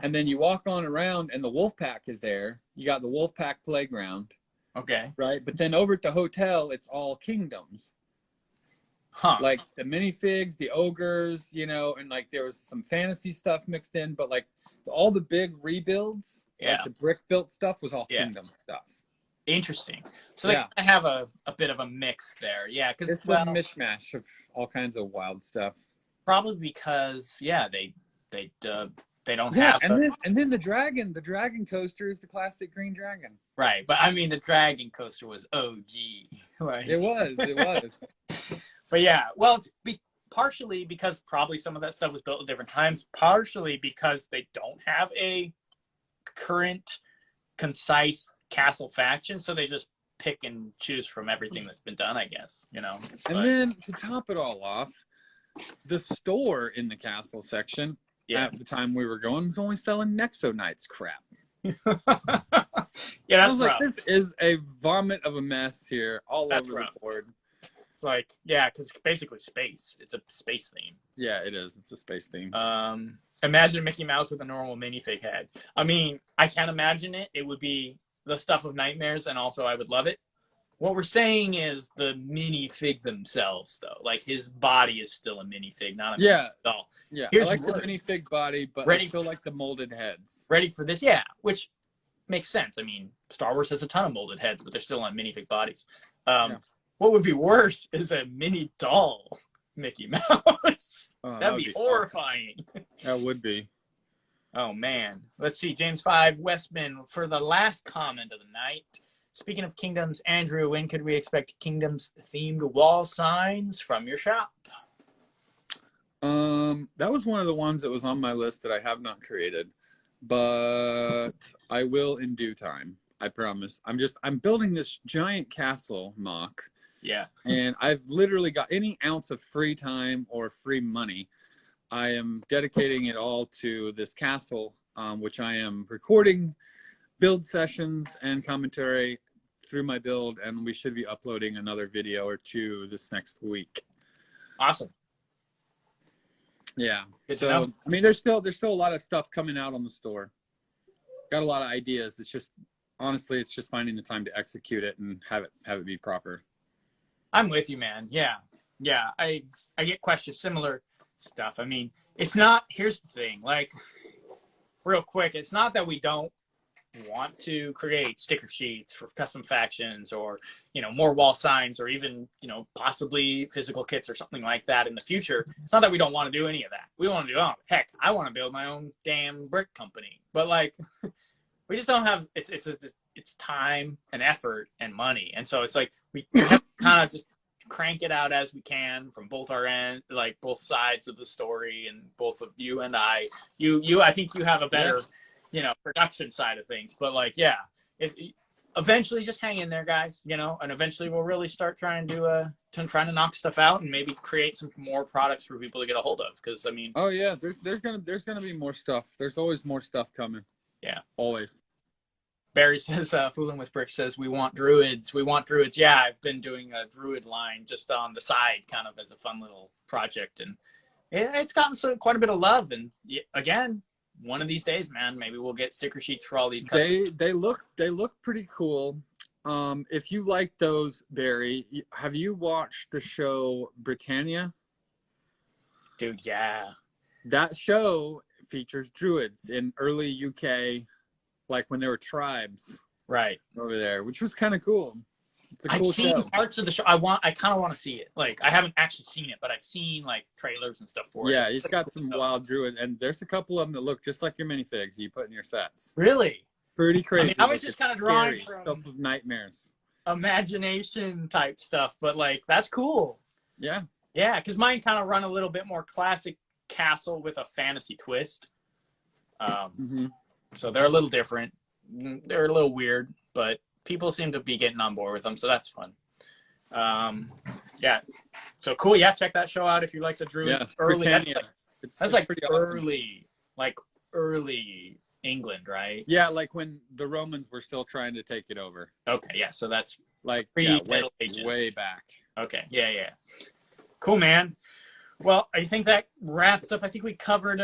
And then you walk on around and the wolf pack is there. You got the wolf pack playground. Okay. Right. But then over at the hotel, it's all kingdoms. Huh. Like the minifigs, the ogres, and like there was some fantasy stuff mixed in, but like all the big rebuilds, like the brick built stuff was all kingdom stuff. Interesting. So they kind of have a bit of a mix there. Yeah. Because it's a mishmash of all kinds of wild stuff. Probably because, they don't have. And then the dragon coaster is the classic green dragon. Right, but I mean the dragon coaster was OG. Like it was. But yeah, well, it's partially because probably some of that stuff was built at different times. Partially because they don't have a current, concise castle faction, so they just pick and choose from everything that's been done, I guess. And then to top it all off, the store in the castle section. Yeah. At the time we were going, was only selling Nexo Knights crap. Yeah, that's I was rough. like, this is a vomit of a mess here, all that's over rough. The board. It's like, yeah, because it's basically space. It's a space theme. Yeah, it is. It's a space theme. Imagine Mickey Mouse with a normal minifig head. I mean, I can't imagine it. It would be the stuff of nightmares, and also I would love it. What we're saying is the minifig themselves, though. Like, his body is still a minifig, not a minifig doll. Yeah, Here's I like the minifig body, but I still like the molded heads. Ready for this? Yeah, which makes sense. I mean, Star Wars has a ton of molded heads, but they're still on minifig bodies. What would be worse is a mini doll Mickey Mouse. That'd be horrifying. That would be. Oh, man. Let's see. James 5, Westman, for the last comment of the night. Speaking of kingdoms, Andrew, when could we expect kingdoms-themed wall signs from your shop? That was one of the ones that was on my list that I have not created, but I will in due time. I promise. I'm building this giant castle mock. Yeah. And I've literally got any ounce of free time or free money. I am dedicating it all to this castle, which I am recording build sessions and commentary through my build, and we should be uploading another video or two this next week. Awesome. Yeah. So I mean, there's still a lot of stuff coming out on the store. Got a lot of ideas. It's just honestly, it's just finding the time to execute it and have it be proper. I'm with you, man. Yeah. I get questions, similar stuff. I mean, it's not. Here's the thing. Like, real quick, it's not that we don't want to create sticker sheets for custom factions or more wall signs or even possibly physical kits or something like that in the future. It's not that we don't want to do any of that. We want to do heck, I want to build my own damn brick company, but like we just don't have it's time and effort and money, and so it's like we have to kind of just crank it out as we can from both our end, like both sides of the story, and both of you and I think you have a better production side of things, but like, eventually just hang in there, guys, and eventually we'll really start trying to knock stuff out and maybe create some more products for people to get a hold of. Cause I mean, there's gonna be more stuff. There's always more stuff coming. Yeah. Always. Barry says, Fooling with Bricks says, we want druids. Yeah. I've been doing a druid line just on the side, kind of as a fun little project. And it's gotten quite a bit of love. And again, one of these days, man, maybe we'll get sticker sheets for all these custom. They look pretty cool. If you like those, Barry, have you watched the show Britannia? Dude, yeah. That show features druids in early UK, like when there were tribes over there, which was kind of cool. It's a cool show. I've seen parts of the show. I kind of want to see it. Like, I haven't actually seen it, but I've seen like trailers and stuff for it. Yeah, it's got some wild druid, and there's a couple of them that look just like your minifigs you put in your sets. Really? Pretty crazy. I mean, I was just kind of drawing from stuff of nightmares, imagination type stuff, but like that's cool. Yeah. Yeah, because mine kind of run a little bit more classic castle with a fantasy twist. So they're a little different. They're a little weird, but people seem to be getting on board with them, so that's fun. Yeah. So cool. Yeah, check that show out if you like the Druids. Yeah, early. Britannia. That's like pretty early, awesome. like early England, right? Yeah, like when the Romans were still trying to take it over. Okay, yeah. So that's Like Middle Ages. way back. Okay, yeah. Cool, man. Well, I think that wraps up. I think we covered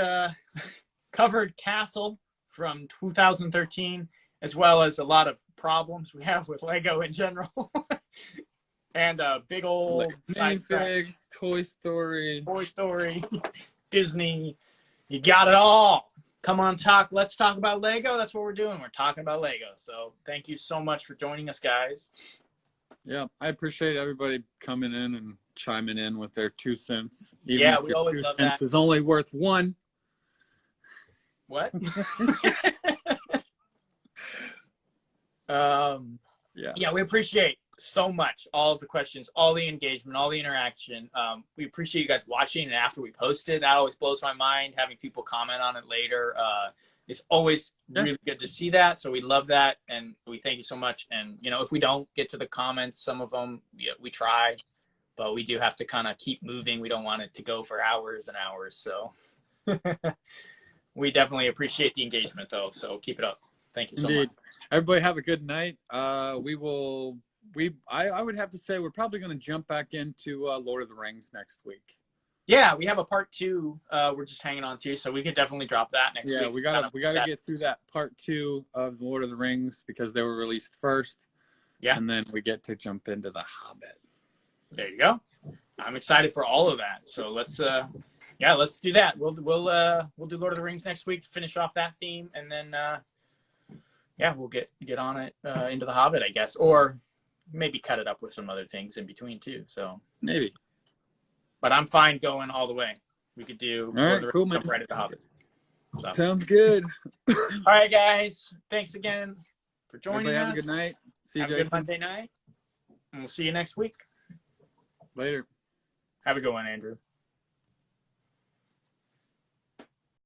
covered Castle from 2013, as well as a lot of problems we have with Lego in general, and a big old minifigs, Toy Story, Disney. You got it all. Come on, let's talk about Lego. That's what we're doing. We're talking about Lego. So thank you so much for joining us, guys. Yeah, I appreciate everybody coming in and chiming in with their 2 cents. Even Yeah, if we your always 2 love cents that. is only worth 1. What? Yeah, we appreciate so much all of the questions, all the engagement, all the interaction. We appreciate you guys watching, and after we post it, that always blows my mind, having people comment on it later. It's always really good to see that, so we love that, and we thank you so much. And if we don't get to the comments, some of them, we try, but we do have to kind of keep moving. We don't want it to go for hours and hours, so we definitely appreciate the engagement, though, so keep it up. Thank you so much. Everybody have a good night. I would have to say we're probably going to jump back into Lord of the Rings next week. Yeah, we have a part 2. We're just hanging on to, so we could definitely drop that next week. Yeah, we gotta get through that part 2 of the Lord of the Rings because they were released first. Yeah, and then we get to jump into the Hobbit. There you go. I'm excited for all of that. So let's do that. We'll do Lord of the Rings next week to finish off that theme, and then we'll get on it into the Hobbit, I guess, or maybe cut it up with some other things in between too. So maybe. But I'm fine going all the way. We could do all right, cool, man. right at the Hobbit. So. Sounds good. All right, guys. Thanks again for joining us. Have a good night. See you, Have a good Monday night. And we'll see you next week. Later. Have a good one, Andrew.